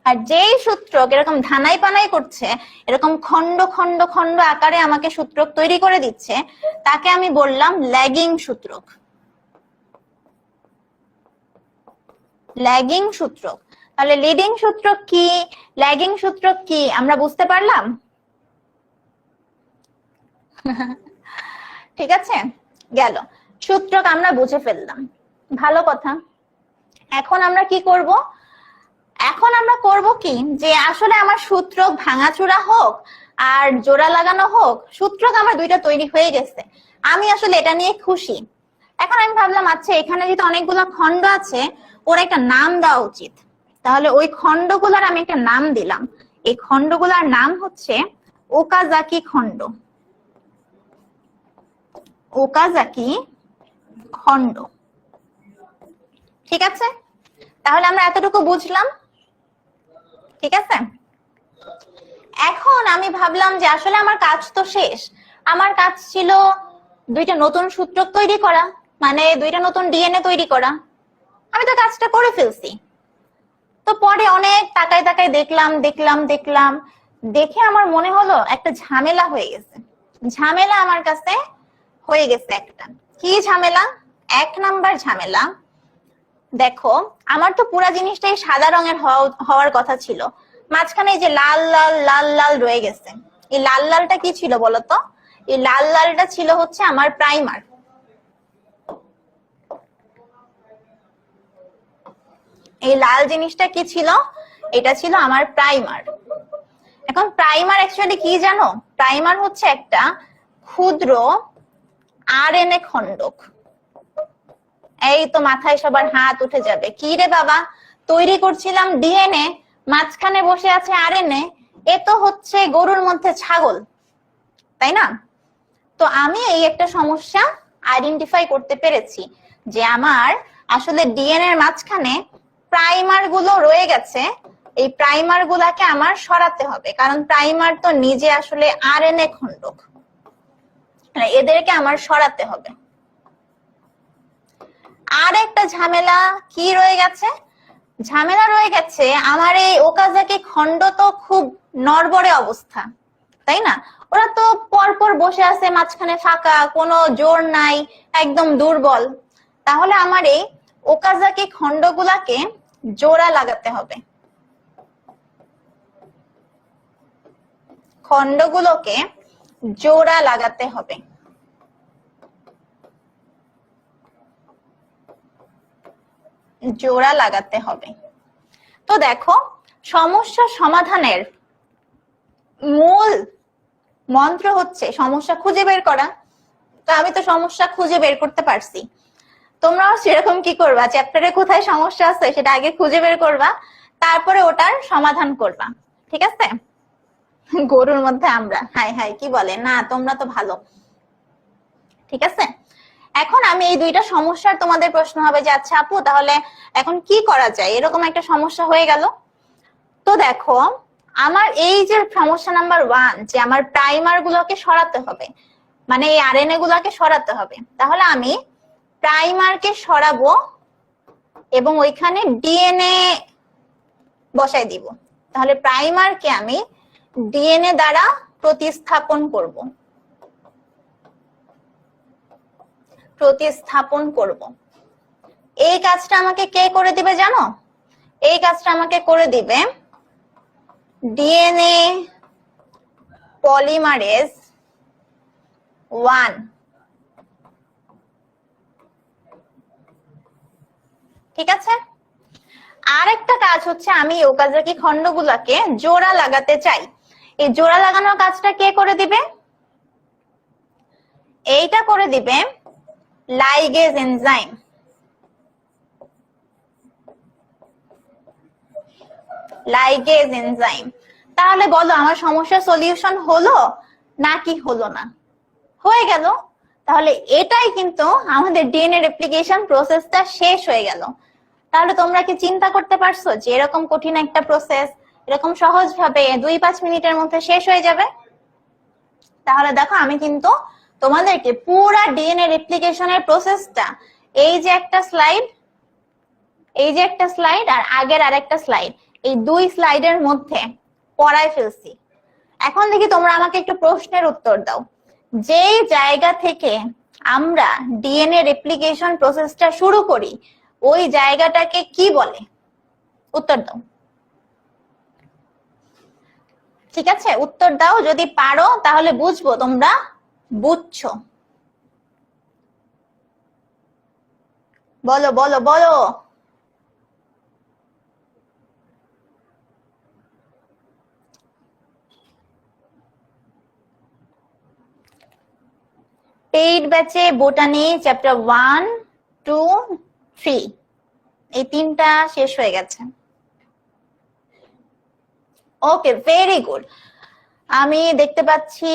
আর যেই সূত্রক এরকম ধানাই পানাই করছে, এরকম খন্ড খন্ড খন্ড আকারে আমাকে সূত্রক তৈরি করে দিচ্ছে, তাকে আমি বললাম ল্যাগিং সূত্রক, ল্যাগিং সূত্রক। তাহলে লিডিং সূত্রক কি, ল্যাগিং সূত্রক কি আমরা বুঝতে পারলাম? ঠিক আছে, গেল সূত্রক আমরা বুঝে ফেললাম, ভালো কথা। এখন আমরা কি করব, এখন আমরা করব কি, যে আসলে আমার সূত্রক ভাঙাচুরা হোক আর জোড়া লাগানো হোক, সূত্রক আমার দুইটা তৈরি হয়ে গেছে, আমি আসলে এটা নিয়ে খুশি। এখন আমি ভাবলাম আচ্ছা এখানে যেহেতু অনেকগুলো খন্ড আছে, ওর একটা নাম দেওয়া উচিত। তাহলে ওই খন্ডগুলোর আমি একটা নাম দিলাম, এই খন্ডগুলোর নাম হচ্ছে ওকাজাকি খন্ড, ওকাজাকি খন্ড। ঠিক আছে, তাহলে আমরা এতটুকু বুঝলাম, ঠিক আছে। এখন আমি ভাবলাম যে আসলে আমার কাজ তো শেষ, আমার কাজ ছিল দুইটা নতুন সূত্রক তৈরি করা, মানে দুইটা নতুন ডিএনএ তৈরি করা, আমি তো কাজটা করে ফেলছি। তো পরে অনেক তাকায় তাকায় দেখলাম দেখলাম দেখলাম, দেখে আমার মনে হলো একটা ঝামেলা হয়ে গেছে, ঝামেলা আমার কাছে হয়ে গেছে একটা। কি ঝামেলা? এক নাম্বার ঝামেলা, দেখো আমার তো পুরা জিনিসটাই সাদা রঙের হওয়ার কথা ছিল, মাঝখানে এই যে লাল লাল লাল লাল রয়ে গেছে, এই লাল লালটা কি ছিল বলতো? এই লাল লালটা ছিল হচ্ছে আমার প্রাইমার। এই লাল জিনিসটা কি ছিল? এটা ছিল আমার প্রাইমার। এখন প্রাইমার অ্যাকচুয়ালি কি জানো? প্রাইমার হচ্ছে একটা ক্ষুদ্র আরএনএ খণ্ডক। এই তো মাথায় সবার হাত উঠে যাবে, কি রে বাবা তৈরি করছিলাম ডিএনএ, মাঝখানে বসে আছে আরএনএ, এ তো হচ্ছে গরুর মধ্যে ছাগল, তাই না? তো আমি এই একটা সমস্যা আইডেন্টিফাই করতে পেরেছি যে আমার আসলে ডিএনএ এর মাঝখানে প্রাইমার গুলো রয়ে গেছে, এই প্রাইমার গুলাকে আমার সরাতে হবে, কারণ প্রাইমার তো নিজে আসলে আরএনএ খণ্ডক, এদেরকে আমার সরাতে হবে। আর একটা ঝামেলা কি রয়ে গেছে? ঝামেলা রয়ে গেছে আমার এই ওকাজাকি খন্ড তো খুব নড়বড়ে অবস্থা, তাই না? ওরা তো পরপর বসে আছে, মাঝখানে ফাঁকা, কোনো জোর নাই, একদম দুর্বল। তাহলে আমার এই ওকাজাকি খন্ডগুলাকে জোড়া লাগাতে হবে, খন্ডগুলোকে জোড়া লাগাতে হবে। জোড়া লাগাতে হবে। তো দেখো, সমস্যা সমাধানের মূল মন্ত্র হচ্ছে সমস্যা খুঁজে বের করা। তো আমি তো সমস্যা খুঁজে বের করতে পারছি, তোমরাও সেরকম কি করবা, চ্যাপ্টারে কোথায় সমস্যা আছে সেটা আগে খুঁজে বের করবা, তারপরে ওটার সমাধান করবা, ঠিক আছে? গরুর মধ্যে আমরা, হাই হাই কি বলে না, তোমরা তো ভালো, ঠিক আছে। এখন আমি এই দুইটা সমস্যার তোমাদের প্রশ্ন হবে যে আচ্ছা আপু তাহলে এখন কি করা যায়, এরকম একটা সমস্যা হয়ে গেল। তো দেখো, আমার এই যে সমস্যা নাম্বার 1, যে আমার প্রাইমার গুলোকে সরাতে হবে, মানে এই আরএনএ গুলোকে সরাতে হবে, তাহলে আমি প্রাইমারকে সরাবো এবং ওইখানে ডিএনএ বসাই দিব। তাহলে প্রাইমারকে আমি ডিএনএ দ্বারা প্রতিস্থাপন করব, প্রতিস্থাপন করব। এই কাজটা আমাকে কে করে দিবে জানো? এই কাজটা আমাকে করে দিবে ডিএনএ পলিমারেজ 1। ঠিক আছে। আরেকটা কাজ হচ্ছে আমি ওকাজাকি খন্ডগুলোকে জোড়া লাগাতে চাই। এই জোড়া লাগানোর কাজটা কে করে দিবে? এইটা করে দিবে লাইগেজ এনজাইম। Ligase enzyme. তাহলে বলো আমার সমস্যার সলিউশন হলো নাকি হলো না? হয়ে গেল। তাহলে এটাই কিন্তু আমাদের ডিএনএ রেপ্লিকেশন প্রসেসটা শেষ হয়ে গেল। তাহলে তোমরা কি চিন্তা করতে পারছো যে এরকম কঠিন একটা প্রসেস এরকম সহজ ভাবে 2-5 মিনিটের মধ্যে শেষ হয়ে যাবে? তাহলে দেখো আমি কিন্তু তোমাদেরকে পুরা ডিএনএ রেপ্লিকেশনের প্রসেসটা এই যে একটা স্লাইড আর আগের আরেকটা স্লাইড, এই 2 স্লাইডের মধ্যে পড়ায় ফেলছি। এখন দেখি তোমরা আমাকে একটু প্রশ্নের উত্তর দাও। যে জায়গা থেকে আমরা ডিএনএ রেপ্লিকেশন প্রসেসটা শুরু করি ওই জায়গাটাকে কি বলে? উত্তর দাও। ঠিক আছে, উত্তর দাও। যদি পারো তাহলে বুঝবো তোমরা বুঝছো। বলো বলো বলো। পেইড ব্যাচে বোটানি চ্যাপ্টার 1, 2, 3 এই 3টা শেষ হয়ে গেছে। ওকে, ভেরি গুড। আমি দেখতে পাচ্ছি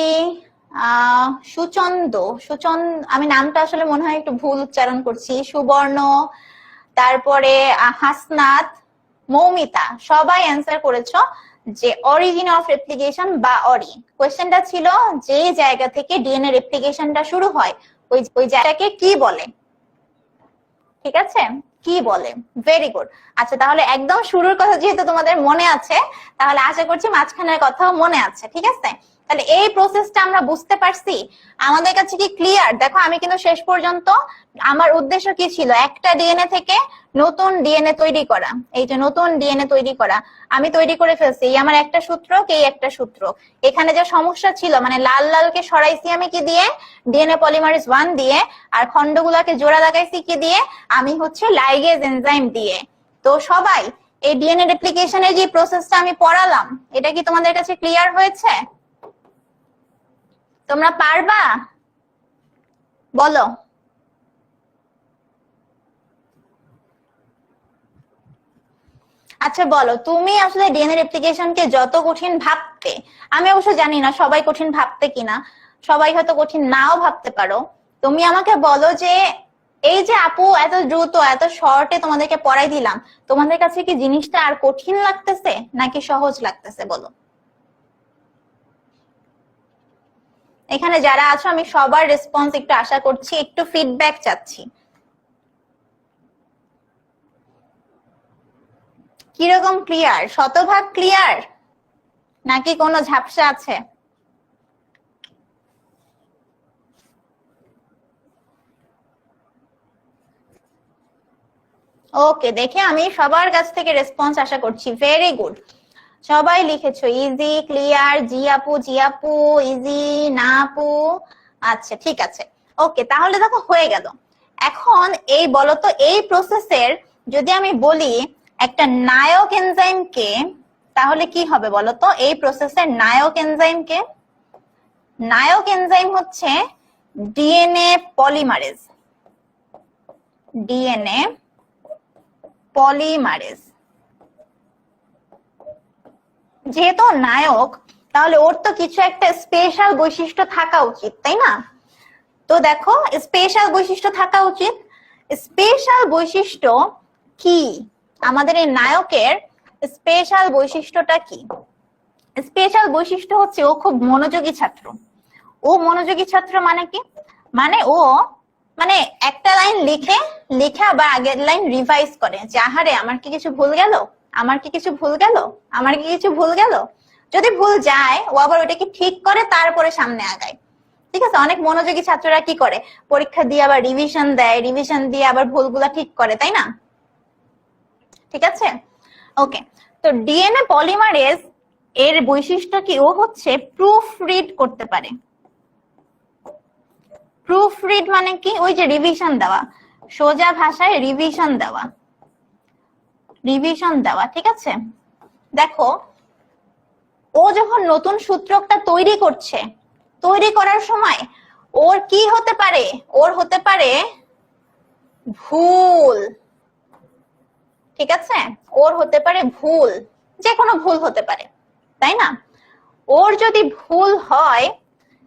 আমি নামটা আসলে মনে হয় একটু ভুল উচ্চারণ করছি। সুবর্ণ, তারপরে হাসনাত, মৌমিতা, সবাই অ্যান্সার করেছো যে অরিজিন অফ রেপ্লিকেশন বা অরি। কোয়েশ্চেনটা ছিল যে জায়গা থেকে ডিএনএ রেপ্লিকেশনটা শুরু হয় ওই জায়গাটাকে কি বলে? ঠিক আছে, কি বলে? Very good. আচ্ছা, তাহলে একদম শুরুর কথা যেহেতু তোমাদের মনে আছে তাহলে আশা করছি মাঝখানের কথাও মনে আছে। ঠিক আছে, তাহলে এই প্রসেসটা আমরা বুঝতে পারছি, আমাদের কাছে কি ক্লিয়ার? দেখো আমি কিন্তু শেষ পর্যন্ত আমার উদ্দেশ্য কি ছিল? একটা ডিএনএ থেকে নতুন ডিএনএ তৈরি করা। এই যে নতুন ডিএনএ তৈরি করা আমি তৈরি করে ফেলছি। এই আমার একটা সূত্রক, এই একটা সূত্রক। এখানে যে সমস্যা ছিল মানে লাল লালকে সরাইছি আমি কি দিয়ে? ডিএনএ পলিমারেজ 1 দিয়ে। আর খন্ডগুলোকে জোড়া লাগাইছি কি দিয়ে? আমি হচ্ছে লাইগেজ এনজাইম দিয়ে। তো সবাই এই ডিএনএ রেপ্লিকেশনের যে প্রসেসটা আমি পড়ালাম এটা কি তোমাদের কাছে ক্লিয়ার হয়েছে? তোমরা পারবা? বলো। আচ্ছা বলো, তুমি আসলে ডিএনএ রেপ্লিকেশনকে যত কঠিন ভাবতে, আমি অবশ্য জানি না সবাই কঠিন ভাবতে কিনা, সবাই হয়তো কঠিন নাও ভাবতে পারো। তুমি আমাকে বলো যে এই যে আপু এত দ্রুত এত শর্টে তোমাদেরকে পড়াই দিলাম, তোমাদের কাছে কি জিনিসটা আর কঠিন লাগতেছে নাকি সহজ লাগতেছে? বলো। এখানে যারা আছো আমি সবার রেসপন্স একটু আশা করছি, একটু ফিডব্যাক চাচ্ছি। কিরকম ক্লিয়ার? শতভাগ ক্লিয়ার নাকি কোনো ঝাপসা আছে? ওকে, দেখে আমি সবার কাছ থেকে রেসপন্স আশা করছি। ভেরি গুড, সবাই লিখেছো ইজি, ক্লিয়ার, জি আপু, জি আপু, ইজি, না আপু। আচ্ছা ঠিক আছে, ওকে। তাহলে দেখো হয়ে গেল। এখন এই বলতো এই প্রসেসের যদি আমি বলি একটা নায়ক এনজাইমকে, তাহলে কি হবে বলতো? এই প্রসেসের নায়ক এনজাইমকে, নায়ক এনজাইম হচ্ছে ডিএনএ পলিমারেজ। ডিএনএ পলিমারেজ যেহেতু নায়ক তাহলে ওর তো কিছু একটা স্পেশাল বৈশিষ্ট্য থাকা উচিত, তাই না? তো দেখো স্পেশাল বৈশিষ্ট্য থাকা উচিত। স্পেশাল বৈশিষ্ট্য কি? আমাদের এই নায়কের স্পেশাল বৈশিষ্ট্যটা কি? স্পেশাল বৈশিষ্ট্য হচ্ছে ও খুব মনোযোগী ছাত্র। ও মনোযোগী ছাত্র মানে কি? মানে ও মানে একটা লাইন লিখে আবার আগের লাইন রিভাইজ করে যে আহারে আমার কি কিছু ভুল গেল, আমার কি কিছু ভুল গেল, আমার কি কিছু ভুল গেল। যদি ভুল যায় ও আবার ওটাকে ঠিক করে তারপরে সামনে আগায়। ঠিক আছে, অনেক মনোযোগী ছাত্ররা কি করে? পরীক্ষা দিয়ে আবার রিভিশন দেয়, রিভিশন দিয়ে আবার ভুলগুলা ঠিক করে, তাই না? ঠিক আছে, ওকে। তো ডিএনএ পলিমারেজ এর বৈশিষ্ট্য কি? ও হচ্ছে প্রুফ রিড করতে পারে। প্রুফ রিড মানে কি? ওই যে রিভিশন দেওয়া, সোজা ভাষায় রিভিশন দেওয়া। রিভিশন দেওয়া, ঠিক আছে। দেখো ও যখন নতুন সূত্রকটা তৈরি করছে, তৈরি করার সময় ওর কি হতে পারে, ওর হতে পারে ভুল, ঠিক আছে, ওর হতে পারে ভুল, যে কোনো ভুল হতে পারে, তাই না? ওর যদি ভুল হয়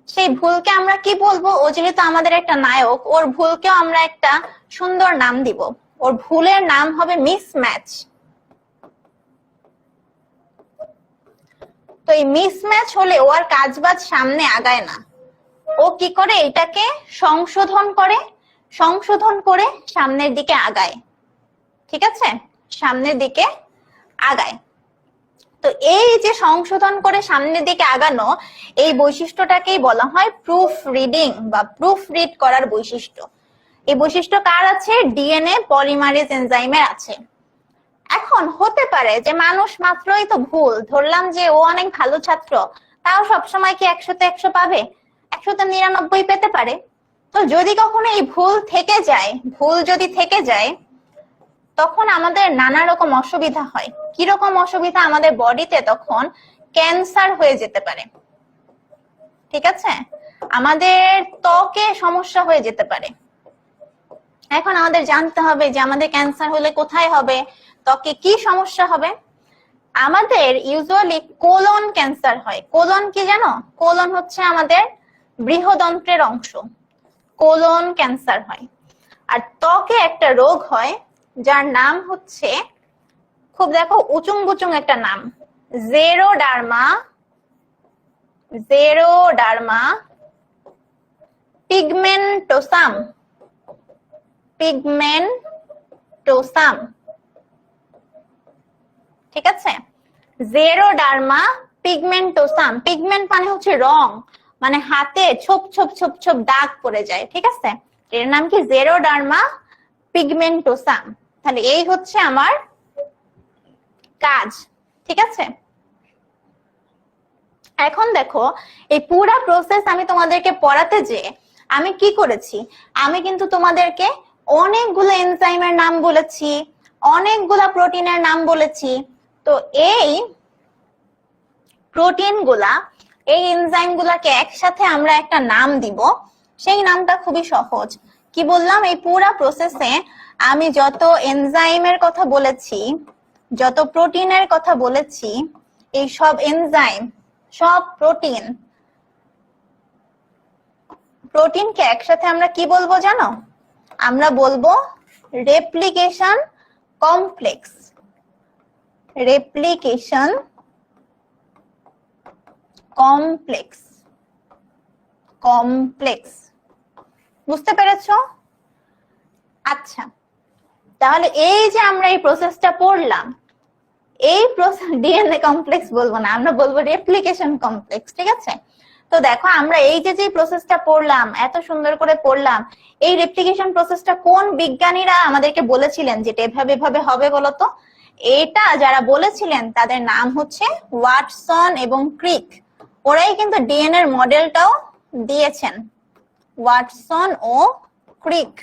সেই ভুলকে আমরা কি বলবো, ও যেহেতু আমাদের একটা নায়ক, ওর ভুলকেও আমরা একটা সুন্দর নাম দিব, ওর ভুলের নাম হবে মিসম্যাচ। তো এই মিসম্যাচ হলে ও আর কাজবাজ সামনে আগায় না, ও কি করে এটাকে সংশোধন করে, সংশোধন করে সামনের দিকে আগায়, ঠিক আছে, সামনের দিকে আগায়। তো এই যে সংশোধন করে সামনের দিকে আগানো, এই বৈশিষ্ট্যটাকেই বলা হয় প্রুফ রিডিং বা প্রুফ রিড করার বৈশিষ্ট্য। এই বৈশিষ্ট্য কার আছে? ডিএনএ পলিমারেজ এনজাইমের আছে। এখন হতে পারে যে মানুষ মাত্রই তো ভুল, ধরলাম যে ও অনেক ভালো ছাত্র, তাও সবসময় কি 100তে 100 পাবে? 100তে 99 পেতে পারে। তো যদি কখনো এই ভুল থেকে যায়, ভুল যদি থেকে যায়, তখন আমাদের নানা রকম অসুবিধা হয়। কিরকম অসুবিধা? আমাদের বডিতে তখন ক্যান্সার হয়ে যেতে পারে, ঠিক আছে, আমাদের ত্বকে সমস্যা হয়ে যেতে পারে। এখন আমাদের জানতে হবে যে আমাদের ক্যান্সার হলে কোথায় হবে, ত্বকে কি সমস্যা হবে। আমাদের ইউজুয়ালি কোলন ক্যান্সার হয়। কোলন কি জানো? কোলন হচ্ছে আমাদের বৃহদন্ত্রের অংশ, কোলন ক্যান্সার হয়। আর ত্বকে একটা রোগ হয় যার নাম হচ্ছে, খুব দেখো উচুং বুচুং একটা নাম, জেরোডার্মা, জেরোডার্মা পিগমেন্টোসাম, পিগমেন্টোসাম, ঠিক আছে, জেরোডার্মা পিগমেন্টোসাম। পিগমেন্ট মানে হচ্ছে রং, মানে হাতে ছোপ ছোপ ছোপ ছোপ দাগ পড়ে যায়, ঠিক আছে, এর নাম কি? জেরোডার্মা পিগমেন্টোসাম। তাহলে এই হচ্ছে আমার কাজ, ঠিক আছে। এখন দেখো এই পুরা প্রসেস আমি তোমাদেরকে পড়াতে যে আমি কি করেছি, আমি কিন্তু তোমাদেরকে অনেকগুলো এনজাইমের নাম বলেছি, অনেকগুলা প্রোটিনের নাম বলেছি। তো এই প্রোটিন গুলা, এই এনজাইম গুলাকে একসাথে আমরা একটা নাম দিব, সেই নামটা খুবই সহজ। কি বললাম? এই পুরা প্রসেসে আমি যত এনজাইমের কথা বলেছি, যত প্রোটিনের কথা বলেছি, এই সব এনজাইম, সব প্রোটিন, প্রোটিনকে একসাথে আমরা কি বলবো জানো? আমরা বলবো replication complex, replication complex, complex. বুঝতে পেরেছো? আচ্ছা, তাহলে এই যে আমরা এই প্রসেসটা পড়লাম, এই প্রসেস ডিএনএ কমপ্লেক্স বলবো না, আমরা বলবো রেপ্লিকেশন কমপ্লেক্স, ঠিক আছে। তো দেখো আমরা এই যে প্রসেসটা পড়লাম, এত সুন্দর করে পড়লাম, এই রেপ্লিকেশন প্রসেসটা কোন বিজ্ঞানীরা আমাদেরকে বলেছিলেন যেটা এভাবে এভাবে হবে বলতো? এটা যারা বলেছিলেন তাদের নাম হচ্ছে ওয়াটসন এবং ক্রিক। ওরাই কিন্তু ডিএনএ এর মডেলটাও দিয়েছেন, ওয়াটসন ও ক্রিক,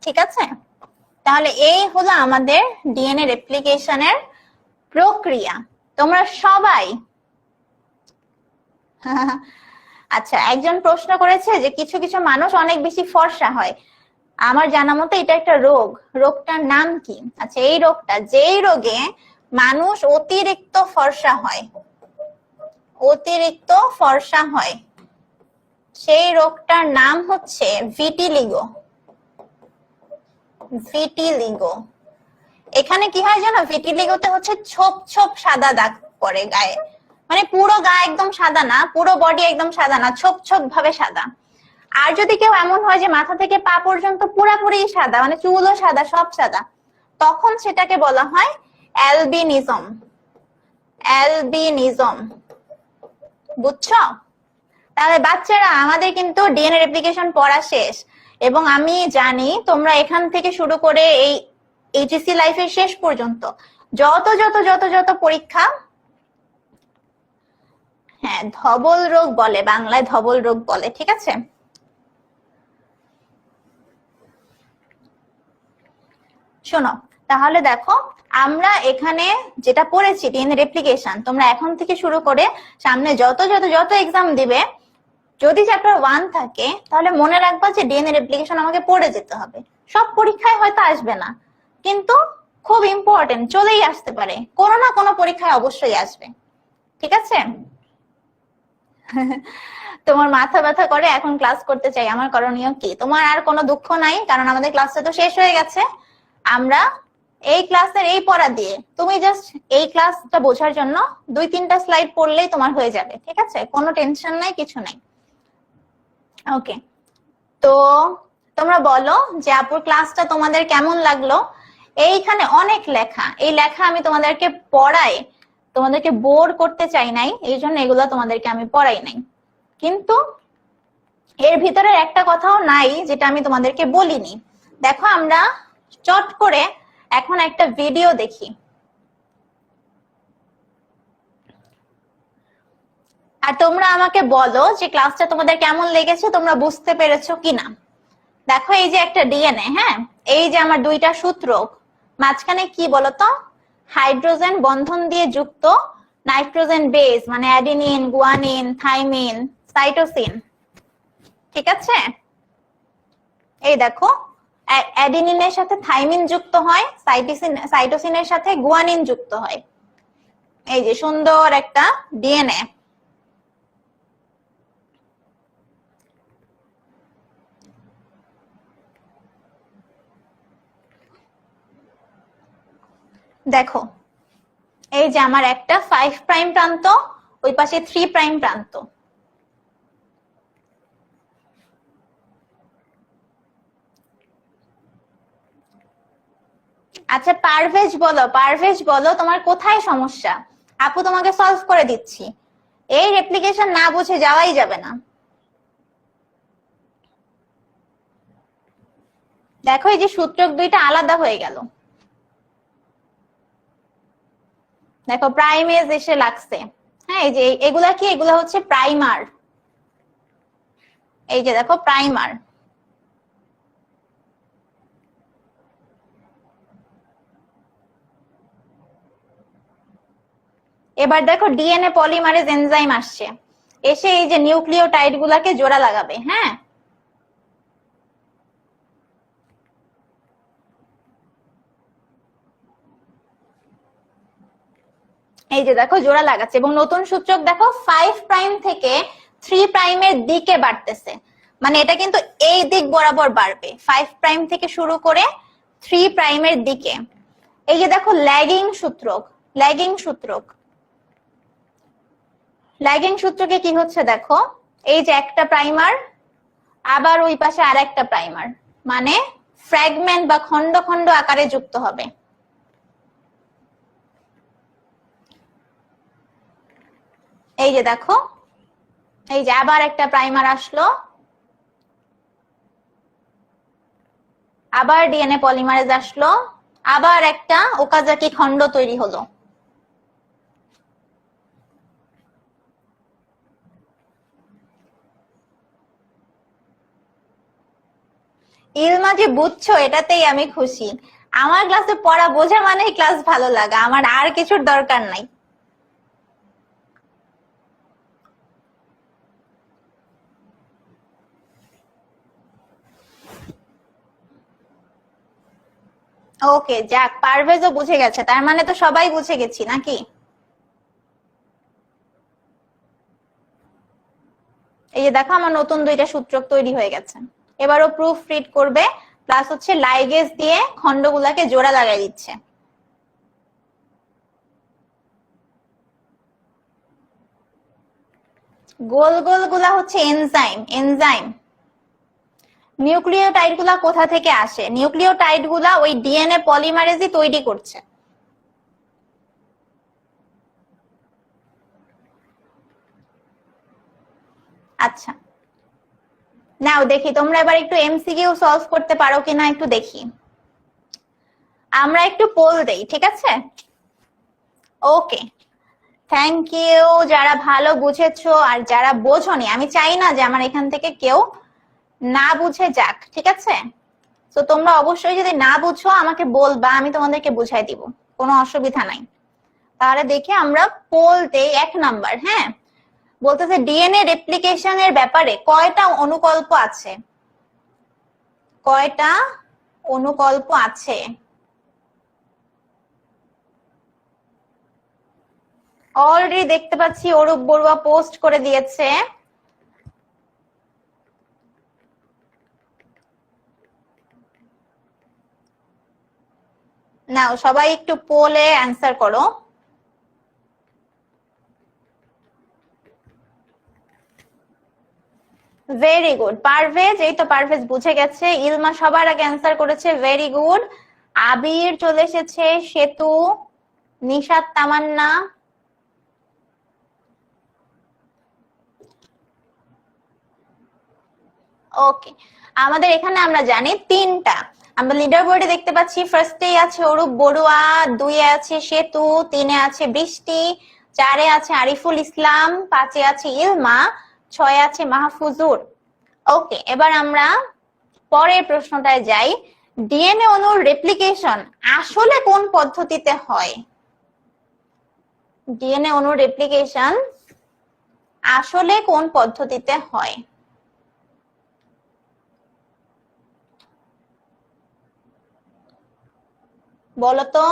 ঠিক আছে। তাহলে এই হলো আমাদের ডিএনএ রেপ্লিকেশনের প্রক্রিয়া। তোমরা সবাই আচ্ছা, একজন প্রশ্ন করেছে যে কিছু কিছু মানুষ অনেক বেশি ফর্সা হয়। আমার জানা মতে এটা একটা রোগ, রোগটার নাম কি? আচ্ছা, এই রোগটা, যেই রোগে মানুষ অতিরিক্ত ফর্সা হয়, অতিরিক্ত ফর্সা হয়, সেই রোগটার নাম হচ্ছে ভিটিলিগো, ভিটিলিগো। এখানে কি হয় জানো? ভিটিলিগোতে হচ্ছে ছোপ ছোপ সাদা দাগ পড়ে গায়ে, মানে পুরো গায়ে একদম সাদা না, পুরো বডি একদম সাদা না, ছোপ ছোপ ভাবে সাদা। আর যদি কেউ এমন হয় যে মাথা থেকে পা পর্যন্ত পুরাপুরি সাদা, মানে চুলও সাদা, সব সাদা, তখন সেটাকে বলা হয় অ্যালবিনিজম, অ্যালবিনিজম। বুঝছো? তাহলে বাচ্চারা, আমাদের কিন্তু ডিএনএ রেপ্লিকেশন পড়া শেষ, এবং আমি জানি তোমরা এখান থেকে শুরু করে এই এইচএসসি লাইফের শেষ পর্যন্ত যত যত যত যত পরীক্ষা, হ্যাঁ ধবল রোগ বলে, বাংলায় ধবল রোগ বলে, ঠিক আছে। শোনো, তাহলে দেখো আমরা এখানে যেটা পড়েছি ডিএনএ রেপ্লিকেশন, তোমরা এখন থেকে শুরু করে সামনে যত যত যত এক্সাম দিবে, যদি চ্যাপ্টার 1 থাকে তাহলে মনে রাখবা যে ডিএনএ রেপ্লিকেশন আমাকে পড়ে যেতে হবে। সব পরীক্ষায় হয়তো আসবে না, কিন্তু খুব ইম্পর্টেন্ট, চলেই আসতে পারে, কোনো না কোনো পরীক্ষায় অবশ্যই আসবে। ঠিক আছে? তোমার মাথা ব্যথা করে এখন ক্লাস করতে চাই, আমার করণীয় কি? তোমার আর কোনো দুঃখ নাই, কারণ আমাদের ক্লাসটা তো শেষ হয়ে গেছে। আমরা এই ক্লাসের এই পড়া দিয়ে তুমি জাস্ট এই ক্লাসটা বোঝার জন্য 2-3টা স্লাইড পড়লেই তোমার হয়ে যাবে। ঠিক আছে? কোনো টেনশন নাই, কিছু নাই। ওকে, তো তোমরা বলো যে আপুর ক্লাসটা তোমাদের কেমন লাগলো। এইখানে অনেক লেখা, এই লেখা আমি তোমাদেরকে পড়াই, তোমাদেরকে বোর করতে চাই নাই, এই জন্য এগুলো তোমাদেরকে আমি পড়াই নাই। কিন্তু এর ভিতরে একটা কথাও নাই যেটা আমি তোমাদেরকে বলিনি। দেখো আমরা চট করে এখন একটা ভিডিও দেখি, আর তোমরা আমাকে বলো যে ক্লাসটা তোমাদের কেমন লেগেছে, তোমরা বুঝতে পেরেছো কিনা। দেখো এই যে একটা ডিএনএ, হ্যাঁ, এই যে আমার 2টা সূত্রক, মাঝখানে কি বলতো, হাইড্রোজেন বন্ধন দিয়ে যুক্ত নাইট্রোজেন বেস, মানে অ্যাডিনিন, গুয়ানিন, থাইমিন, সাইটোসিন। ঠিক আছে? এই দেখো অ্যাডিনিনের সাথে থাইমিন যুক্ত হয়, সাইটোসিনের সাথে গুয়ানিন যুক্ত হয়। এই যে সুন্দর একটা ডিএনএ। দেখো এই যে আমার একটা 5 প্রাইম প্রান্ত, ওই পাশে 3 প্রাইম প্রান্ত। আচ্ছা পারভেজ বলো, পারভেজ বলো তোমার কোথায় সমস্যা, আপু তোমাকে সলভ করে দিচ্ছি। এই রেপ্লিকেশন না বুঝে যাওয়াই যাবে না। দেখো এই যে সূত্রক 2টা আলাদা হয়ে গেল, দেখো প্রাইমেজ এসে লাগছে। হ্যাঁ, এই যে এগুলা কি, এগুলা হচ্ছে প্রাইমার। এই যে দেখো প্রাইমার। এবার দেখো ডিএনএ পলিমারেজ এনজাইম আসছে, এসে এই যে নিউক্লিওটাইড গুলাকে জোড়া লাগাবে। হ্যাঁ, এই যে দেখো জোড়া লাগাচ্ছে, এবং নতুন সূচক দেখো 5 প্রাইম থেকে 3 প্রাইমের দিকে বাড়তেছে, মানে এটা কিন্তু এই দিক বরাবর বাড়বে, 5 প্রাইম থেকে শুরু করে 3 প্রাইমের দিকে। এই যে দেখো ল্যাগিং সূত্রক, ল্যাগিং সূত্রক, ল্যাগিং সূত্রকে কি হচ্ছে দেখো, এই যে একটা প্রাইমার, আবার ওই পাশে আর একটা প্রাইমার, মানে ফ্র্যাগমেন্ট বা খন্ড খন্ড আকারে যুক্ত হবে। এই যে দেখো, এই যে আবার একটা প্রাইমার আসলো, আবার ডিএনএ পলিমারেজ আসলো, আবার একটা ওকাজাকি খন্ড তৈরি হলো। ইলমা যে বুঝছো এটাতেই আমি খুশি। আমার ক্লাসে পড়া বোঝা মানেই ক্লাস ভালো লাগা, আমার আর কিছুর দরকার নাই। ওকে যাক, পারভেজও বুঝে গেছে, তার মানে তো সবাই বুঝে গেছি নাকি? এই যে দেখো আমার নতুন 2টা সূত্রক তৈরি হয়ে গেছে। এবারও প্রুফ রিড করবে, প্লাস হচ্ছে লাইগেজ দিয়ে খন্ডগুলাকে জোড়া লাগাই দিচ্ছে। গোল গোল গুলা হচ্ছে এনজাইম, এনজাইম। নিউক্লিওটাইড গুলা কোথা থেকে আসে? নিউক্লিওটাইড গুলা ওই ডিএনএ পলিমারেজই তৈরি করছে। আচ্ছা নাও দেখি তোমরা এবার একটু এমসিকিউ সলভ করতে পারো কিনা, একটু দেখি। আমরা একটু পোল দেই, ঠিক আছে? ওকে, থ্যাংক ইউ যারা ভালো বুঝেছো, আর যারা বোঝোনি, আমি চাই না যে আমার এখান থেকে কেউ না বুঝে যাক, ঠিক আছে? তো তো তোমরা অবশ্যই যদি না বুঝো আমাকে বলবা, আমি তোমাদেরকে বুঝাই দিব, কোনো অসুবিধা নাই। তাহলে দেখে আমরা পোল দেই 1 নাম্বার। হ্যাঁ, বলতেছে ডিএনএ রেপ্লিকেশনের ব্যাপারে কয়টা অনুকল্প আছে? কয়টা অনুকল্প আছে? অলরেডি দেখতে পাচ্ছি অরূপ বড়ুয়া পোস্ট করে দিয়েছে। নাও সবাই একটু পোলে অ্যান্সার করো। ভেরি গুড পারভেজ, এই তো পারভেজ বুঝে গেছে। ইলমা সবার আগে অ্যান্সার করেছে, ভেরি গুড। আবির চলে এসেছে, সেতু, নিশাত, তামান্না। ওকে, আমাদের এখানে আমরা জানি 3টা। আমরা লিডার বোর্ডে দেখতে পাচ্ছি ফার্স্টেই আছে অরূপ বড়ুয়া, 2-এ আছে সেতু, 3-এ আছে বৃষ্টি, 4-এ আছে আরিফুল ইসলাম, 5-এ আছে ইলমা, 6-এ আছে মাহফুজুর। ওকে, এবার আমরা পরের প্রশ্নটায় যাই। ডিএনএ অণুর রেপ্লিকেশন আসলে কোন পদ্ধতিতে হয়? ডিএনএ অণুর রেপ্লিকেশন আসলে কোন পদ্ধতিতে হয়? বলো তো।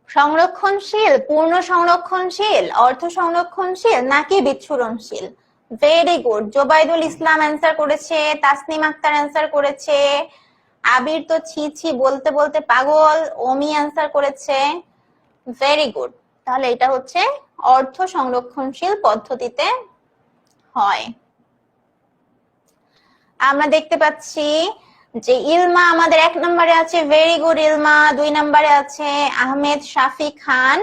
সংরক্ষণশীল, পূর্ণ সংরক্ষণশীল, অর্ধ সংরক্ষণশীল নাকি বিচ্ছুরণশীল? ভেরি গুড, জোবাইদুল ইসলাম অ্যান্সার করেছে, তাসনিম আক্তার অ্যান্সার করেছে, আবির তো ছি ছি বলতে বলতে পাগল, ওমি অ্যান্সার করেছে। ভেরি গুড, তাহলে এটা হচ্ছে অর্ধ সংরক্ষণশীল পদ্ধতিতে হয়। আমরা দেখতে পাচ্ছি যে ইলমা আমাদের 1 নম্বরে আছে, ভেরি গুড ইলমা। 2 নম্বরে আছে আহমেদ শাফি খান,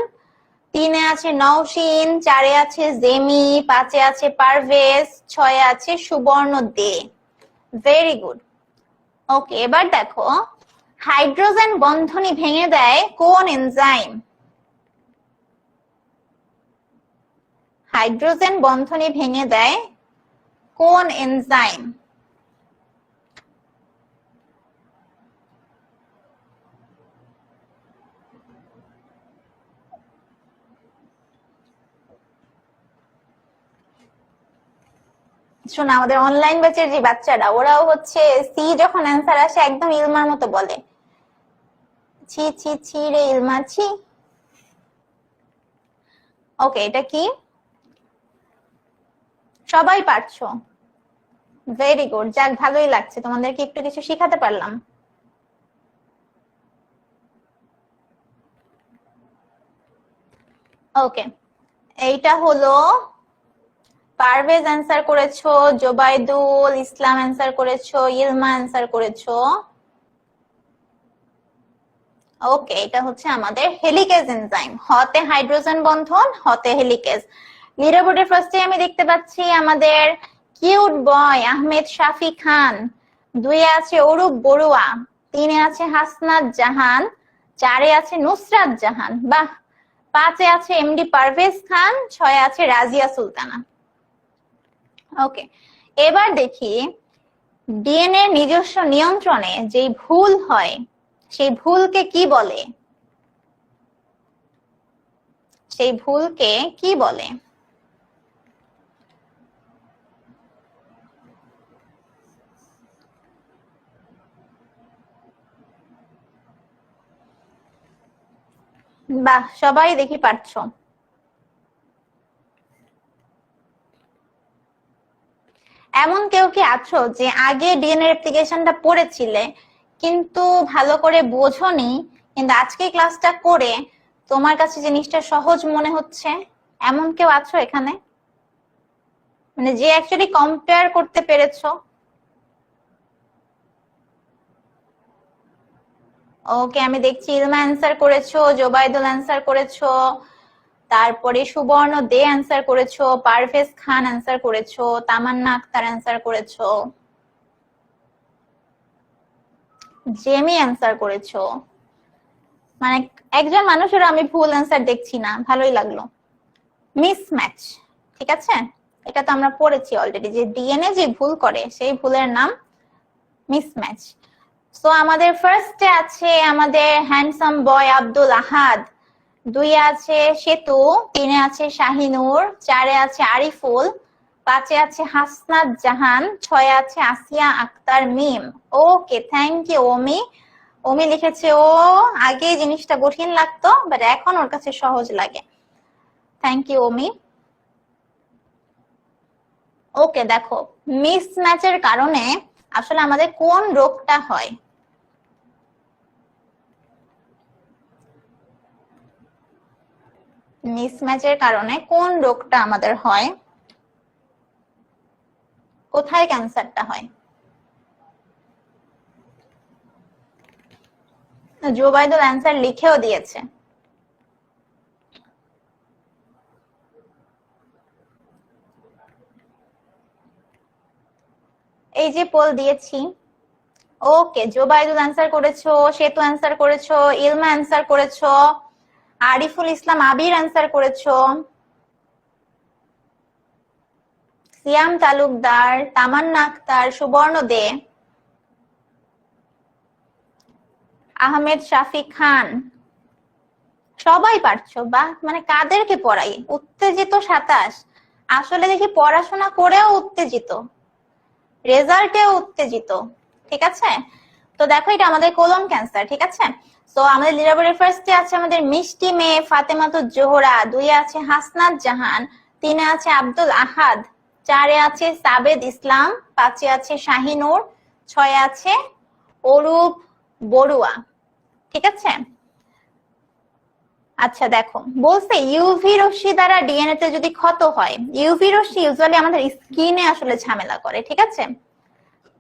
3-এ আছে নওশিন, 4-এ আছে জেমি, 5-এ আছে পারভেজ, 6-এ আছে সুবর্ণ দে। Very good. ওকে, এবার দেখো হাইড্রোজেন বন্ধনী ভেঙে দেয় কোন এনজাইম? হাইড্রোজেন বন্ধনী ভেঙে দেয় কোন এনজাইম? শোনো, আমাদের অনলাইন ব্যাচের যে বাচ্চারা, ওরাও হচ্ছে সি যখন অ্যান্সার আসে একদম ইলমার মতো বলে, ছি ছি ছি রে ইলমা ছি। ওকে, এটা কি? সবাই পারছো? ভেরি গুড, যাক ভালোই লাগছে, তোমাদেরকে একটু কিছু শিখাতে পারলাম। ওকে, এইটা হলো পারভেজ অ্যান্সার করেছো, জোবাইদুল ইসলাম অ্যান্সার করেছো, ইলমা অ্যান্সার করেছো। ওকে, এটা হচ্ছে আমাদের হেলিকেজ এনজাইম, হতে হাইড্রোজেন বন্ধন, হতে হেলিকেজ। লিডারবোর্ডের ফার্স্টে আমি দেখতে পাচ্ছি আমাদের কিউট বয় আহমেদ শাফি খান, 2-এ আছে অরূপ বড়ুয়া, 3-এ আছে হাসনাত জাহান, 4-এ আছে নুসরাত জাহান, বাহ, 5-এ আছে এমডি পারভেজ খান, 6-এ আছে রাজিয়া সুলতানা। ওকে, এবার দেখি ডিএনএ নিজস্ব নিয়ন্ত্রণে যে ভুল হয় সেই ভুলকে কি বলে? সেই ভুলকে কি বলে? বাহ, সবাই দেখি পারছো। এমন কেউ কি আছো যে আগে ডিএনএ রেপ্লিকেশনটা পড়েছিলে কিন্তু ভালো করে বোঝোনি, কিন্তু আজকে ক্লাসটা করে তোমার কাছে জিনিসটা সহজ মনে হচ্ছে? এমন কেউ আছো এখানে, মানে যে অ্যাকচুয়ালি কম্পেয়ার করতে পেরেছো? ওকে, আমি দেখছি ইলমা অ্যান্সার করেছো, জোবাইদুল অ্যান্সার করেছো, তারপরে সুবর্ণ দে অ্যান্সার করেছো, পারভেজ খান অ্যান্সার করেছো, তামান্না আক্তার অ্যান্সার করেছো। জেমি অ্যান্সার করেছো, মানে একজন মানুষের আমি ভুল অ্যান্সার দেখছি না, ভালোই লাগলো। মিসম্যাচ, ঠিক আছে, এটা তো আমরা পড়েছি অলরেডি যে ডিএনএ যে ভুল করে সেই ভুলের নাম মিসম্যাচ। সো আমাদের ফার্স্টে আছে আমাদের হ্যান্ডসাম বয় আব্দুল আহাদ, 2 আছে সেতু, 3 আছে শাহিনুর, 4 আছে আরিফুল, 5 আছে হাসনাত জাহান, 6 আছে আসিয়া আক্তার মিম। ওকে, থ্যাংক ইউ ওমি। ওমি লিখেছে ও আগে জিনিসটা কঠিন লাগতো বাট এখন ওর কাছে সহজ লাগে। Thank you ওমি। ওকে, দেখো মিসম্যাচের কারণে আসলে আমাদের কোন রোগটা হয়। মিসম্যাচের কারণে কোন রোগটা আমাদের হয়, কোথায় ক্যান্সারটা হয়? জোবাইদুল অ্যান্সার লিখেও দিয়েছে। এই যে পোল দিয়েছি। ওকে, জোবাইদুল অ্যান্সার করেছো, সেতু অ্যান্সার করেছো, ইলমা অ্যান্সার করেছো, আরিফুল ইসলাম আবির অ্যান্সার করেছো, সিয়াম তালুকদার, তামান্না আক্তার, সুবর্ণ দে, আহমেদ শাফি খান, সবাই পারছো। বা মানে কাদেরকে পড়াই? উত্তেজিত 27, আসলে দেখি পড়াশোনা করেও উত্তেজিত, রেজাল্টেও উত্তেজিত, ঠিক আছে। তো দেখো এটা আমাদের কোলন ক্যান্সার, ঠিক আছে। তো আমাদের লিডারবোর্ডের ফার্স্টে আছে আমাদের মিষ্টি মেয়ে ফাতেমাতুজ জোহরা, 2 আছে হাসনাত জাহান, 3 আছে আব্দুল আহাদ, 4 আছে সাবেদ ইসলাম, 5 আছে শাহিনুর, 6 আছে অরূপ বড়ুয়া, ঠিক আছে। আচ্ছা দেখো বলছে ইউভি রশ্মি দ্বারা ডিএনএ তে যদি ক্ষত হয়, ইউভি রশ্মি ইউজুয়ালি আমাদের স্কিনে আসলে ঝামেলা করে, ঠিক আছে।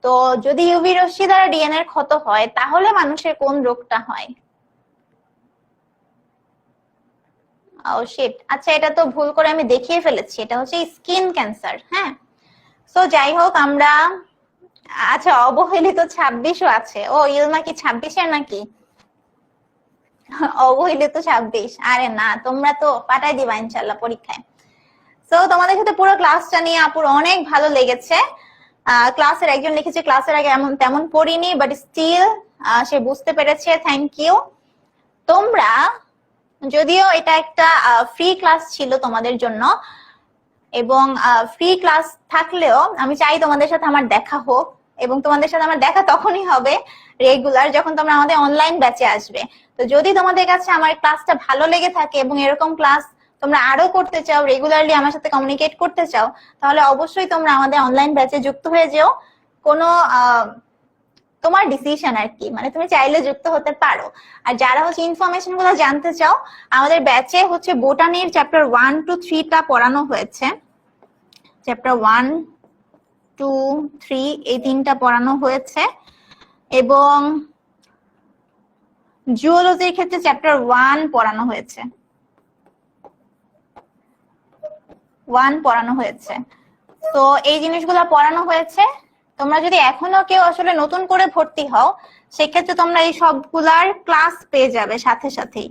তো যদি ইউভি রশ্মি দ্বারা ডিএনএ এর ক্ষত হয় তাহলে মানুষের কোন রোগটা হয়? ও শিট, আচ্ছা এটা তো ভুল করে আমি দেখিয়ে ফেলেছি, এটা হচ্ছে স্কিন ক্যান্সার। হ্যাঁ, সো যাই হোক আমরা, আচ্ছা অবহেলিত 26ও আছে। ও ইলমা কি 26-এর নাকি? অবহেলিত 26, আরে না, তোমরা তো পাঠাই দিবা ইনশাল্লাহ পরীক্ষায়। সো তোমাদের সাথে পুরো ক্লাসটা নিয়ে আপুর অনেক ভালো লেগেছে। ক্লাসের একজন লিখেছে ক্লাসের আগে এমন তেমন পড়িনি বাট স্টিল সে বুঝতে পেরেছে, থ্যাংক ইউ। তোমরা, যদিও এটা একটা ফ্রি ক্লাস ছিল তোমাদের জন্য, এবং ফ্রি ক্লাস থাকলেও আমি চাই তোমাদের সাথে আমার দেখা হোক, এবং তোমাদের সাথে আমার দেখা তখনই হবে রেগুলার যখন তোমরা আমাদের অনলাইন ব্যাচে আসবে। তো যদি তোমাদের কাছে আমার ক্লাসটা ভালো লেগে থাকে এবং এরকম ক্লাস তোমরা আরো করতে চাও, রেগুলারলি আমার সাথে কমিউনিকেট করতে চাও, তাহলে অবশ্যই তোমরা আমাদের অনলাইন ব্যাচে যুক্ত হয়ে যেও। কোনো তোমার ডিসিশন আর কি, মানে তুমি চাইলে যুক্ত হতে পারো। আর যারা হচ্ছে ইনফরমেশন গুলো জানতে চাও, আমাদের ব্যাচে হচ্ছে বোটানির চ্যাপ্টার 1 to 3 টা পড়ানো হয়েছে। চ্যাপ্টার 1, 2, 3 এই 3টা পড়ানো হয়েছে, এবং জুওলজির ক্ষেত্রে চ্যাপ্টার 1 পড়ানো হয়েছে, 1 পড়ানো হয়েছে। তো এই জিনিসগুলো পড়ানো হয়েছে। তোমরা যদি এখনো কেউ আসলে নতুন করে ভর্তি হও, সেক্ষেত্রে তোমরা এই সবগুলার ক্লাস পেয়ে যাবে সাথে সাথেই,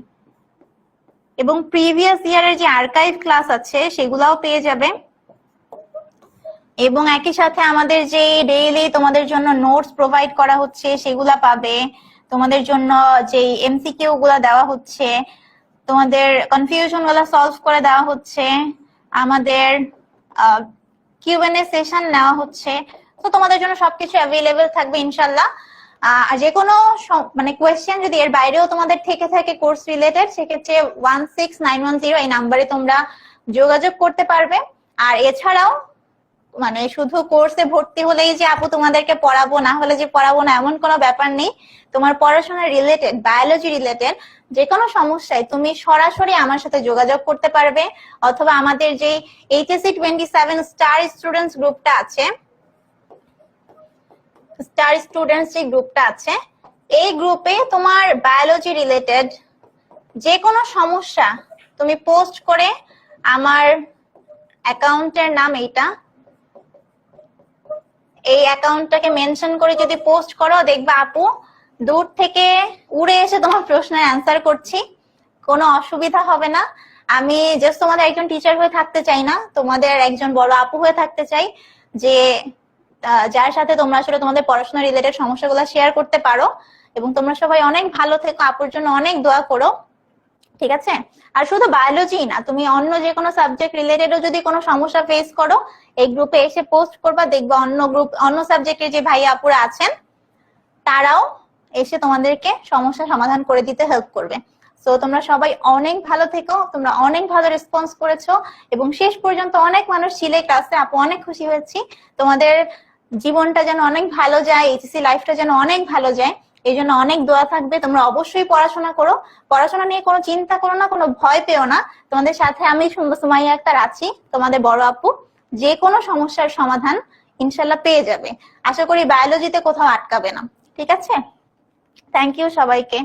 এবং প্রিভিয়াস ইয়ারের যে আর্কাইভ ক্লাস আছে সেগুলাও পেয়ে যাবে। এবং একই সাথে আমাদের যে ডেইলি তোমাদের জন্য নোটস প্রোভাইড করা হচ্ছে সেগুলা পাবে। তোমাদের জন্য যে এমসিকিউ গুলা দেওয়া হচ্ছে, তোমাদের কনফিউশন গুলা সলভ করে দেওয়া হচ্ছে, আমাদের কিউএনএ সেশন নেওয়া হচ্ছে। তো তোমাদের জন্য সবকিছু অ্যাভেলেবেল থাকবে ইনশাল্লাহ। যে কোনো মানে কোয়েশ্চেন যদি এর বাইরেও তোমাদের থেকে থাকে কোর্স রিলেটেড, সেক্ষেত্রে 16910 এই নাম্বারে তোমরা যোগাযোগ করতে পারবে। আর এছাড়াও মানে শুধু কোর্সে ভর্তি হলেই যে আপু তোমাদেরকে পড়াবো, না হলে যে পড়াবো না, এমন কোনো ব্যাপার নেই। তোমার পড়াশোনা রিলেটেড, বায়োলজি রিলেটেড যে কোনো সমস্যায় তুমি সরাসরি আমার সাথে যোগাযোগ করতে পারবে, অথবা আমাদের যে HSC 27 স্টার স্টুডেন্টস গ্রুপটা আছে, স্টার স্টুডেন্টস যে গ্রুপটা আছে, এই গ্রুপে তোমার বায়োলজি রিলেটেড যে কোনো সমস্যা তুমি পোস্ট করে, আমার অ্যাকাউন্টের নাম এইটা, এই অ্যাকাউন্টটাকে মেনশন করে যদি পোস্ট করো, দেখবা আপু দূর থেকে উড়ে এসে তোমার প্রশ্নের অ্যান্সার করছি, কোনো অসুবিধা হবে না। আমি জাস্ট তোমাদের একজন টিচার হয়ে থাকতে চাই না, তোমাদের একজন বড় আপু হয়ে থাকতে চাই, যে যার সাথে তোমরা আসলে তোমাদের পড়াশোনা রিলেটেড সমস্যাগুলো শেয়ার করতে পারো। এবং তোমরা সবাই অনেক ভালো থেকো, আপুর জন্য অনেক দোয়া করো, ঠিক আছে? আর শুধু বায়োলজি না, তুমি অন্য যে কোনো সাবজেক্ট রিলেটেডও যদি কোনো সমস্যা ফেস করো, এই গ্রুপে এসে পোস্ট করবা, দেখবা অন্য সাবজেক্টের যে ভাই আপুরা আছেন তারাও এসে তোমাদেরকে সমস্যা সমাধান করে দিতে হেল্প করবে। সো তোমরা সবাই অনেক ভালো থেকো, তোমরা অনেক ভালো রেসপন্স করেছো এবং শেষ পর্যন্ত অনেক মানুষ ছিলে ক্লাসে, আপু অনেক খুশি হয়েছি। তোমাদের জীবনটা যেন অনেক ভালো যায়, এইচএসসি লাইফটা যেন অনেক ভালো যায়, এই জন্য অনেক দোয়া থাকবে। তোমরা অবশ্যই পড়াশোনা করো, পড়াশোনা নিয়ে কোনো চিন্তা করো না, কোনো ভয় পেও না। তোমাদের সাথে আমি সুমাইয়া আক্তার আছি, তোমাদের বড় আপু, যে কোনো সমস্যার সমাধান ইনশাল্লাহ পেয়ে যাবে। আশা করি বায়োলজিতে কোথাও আটকাবে না, ঠিক আছে? থ্যাংক ইউ সবাইকে।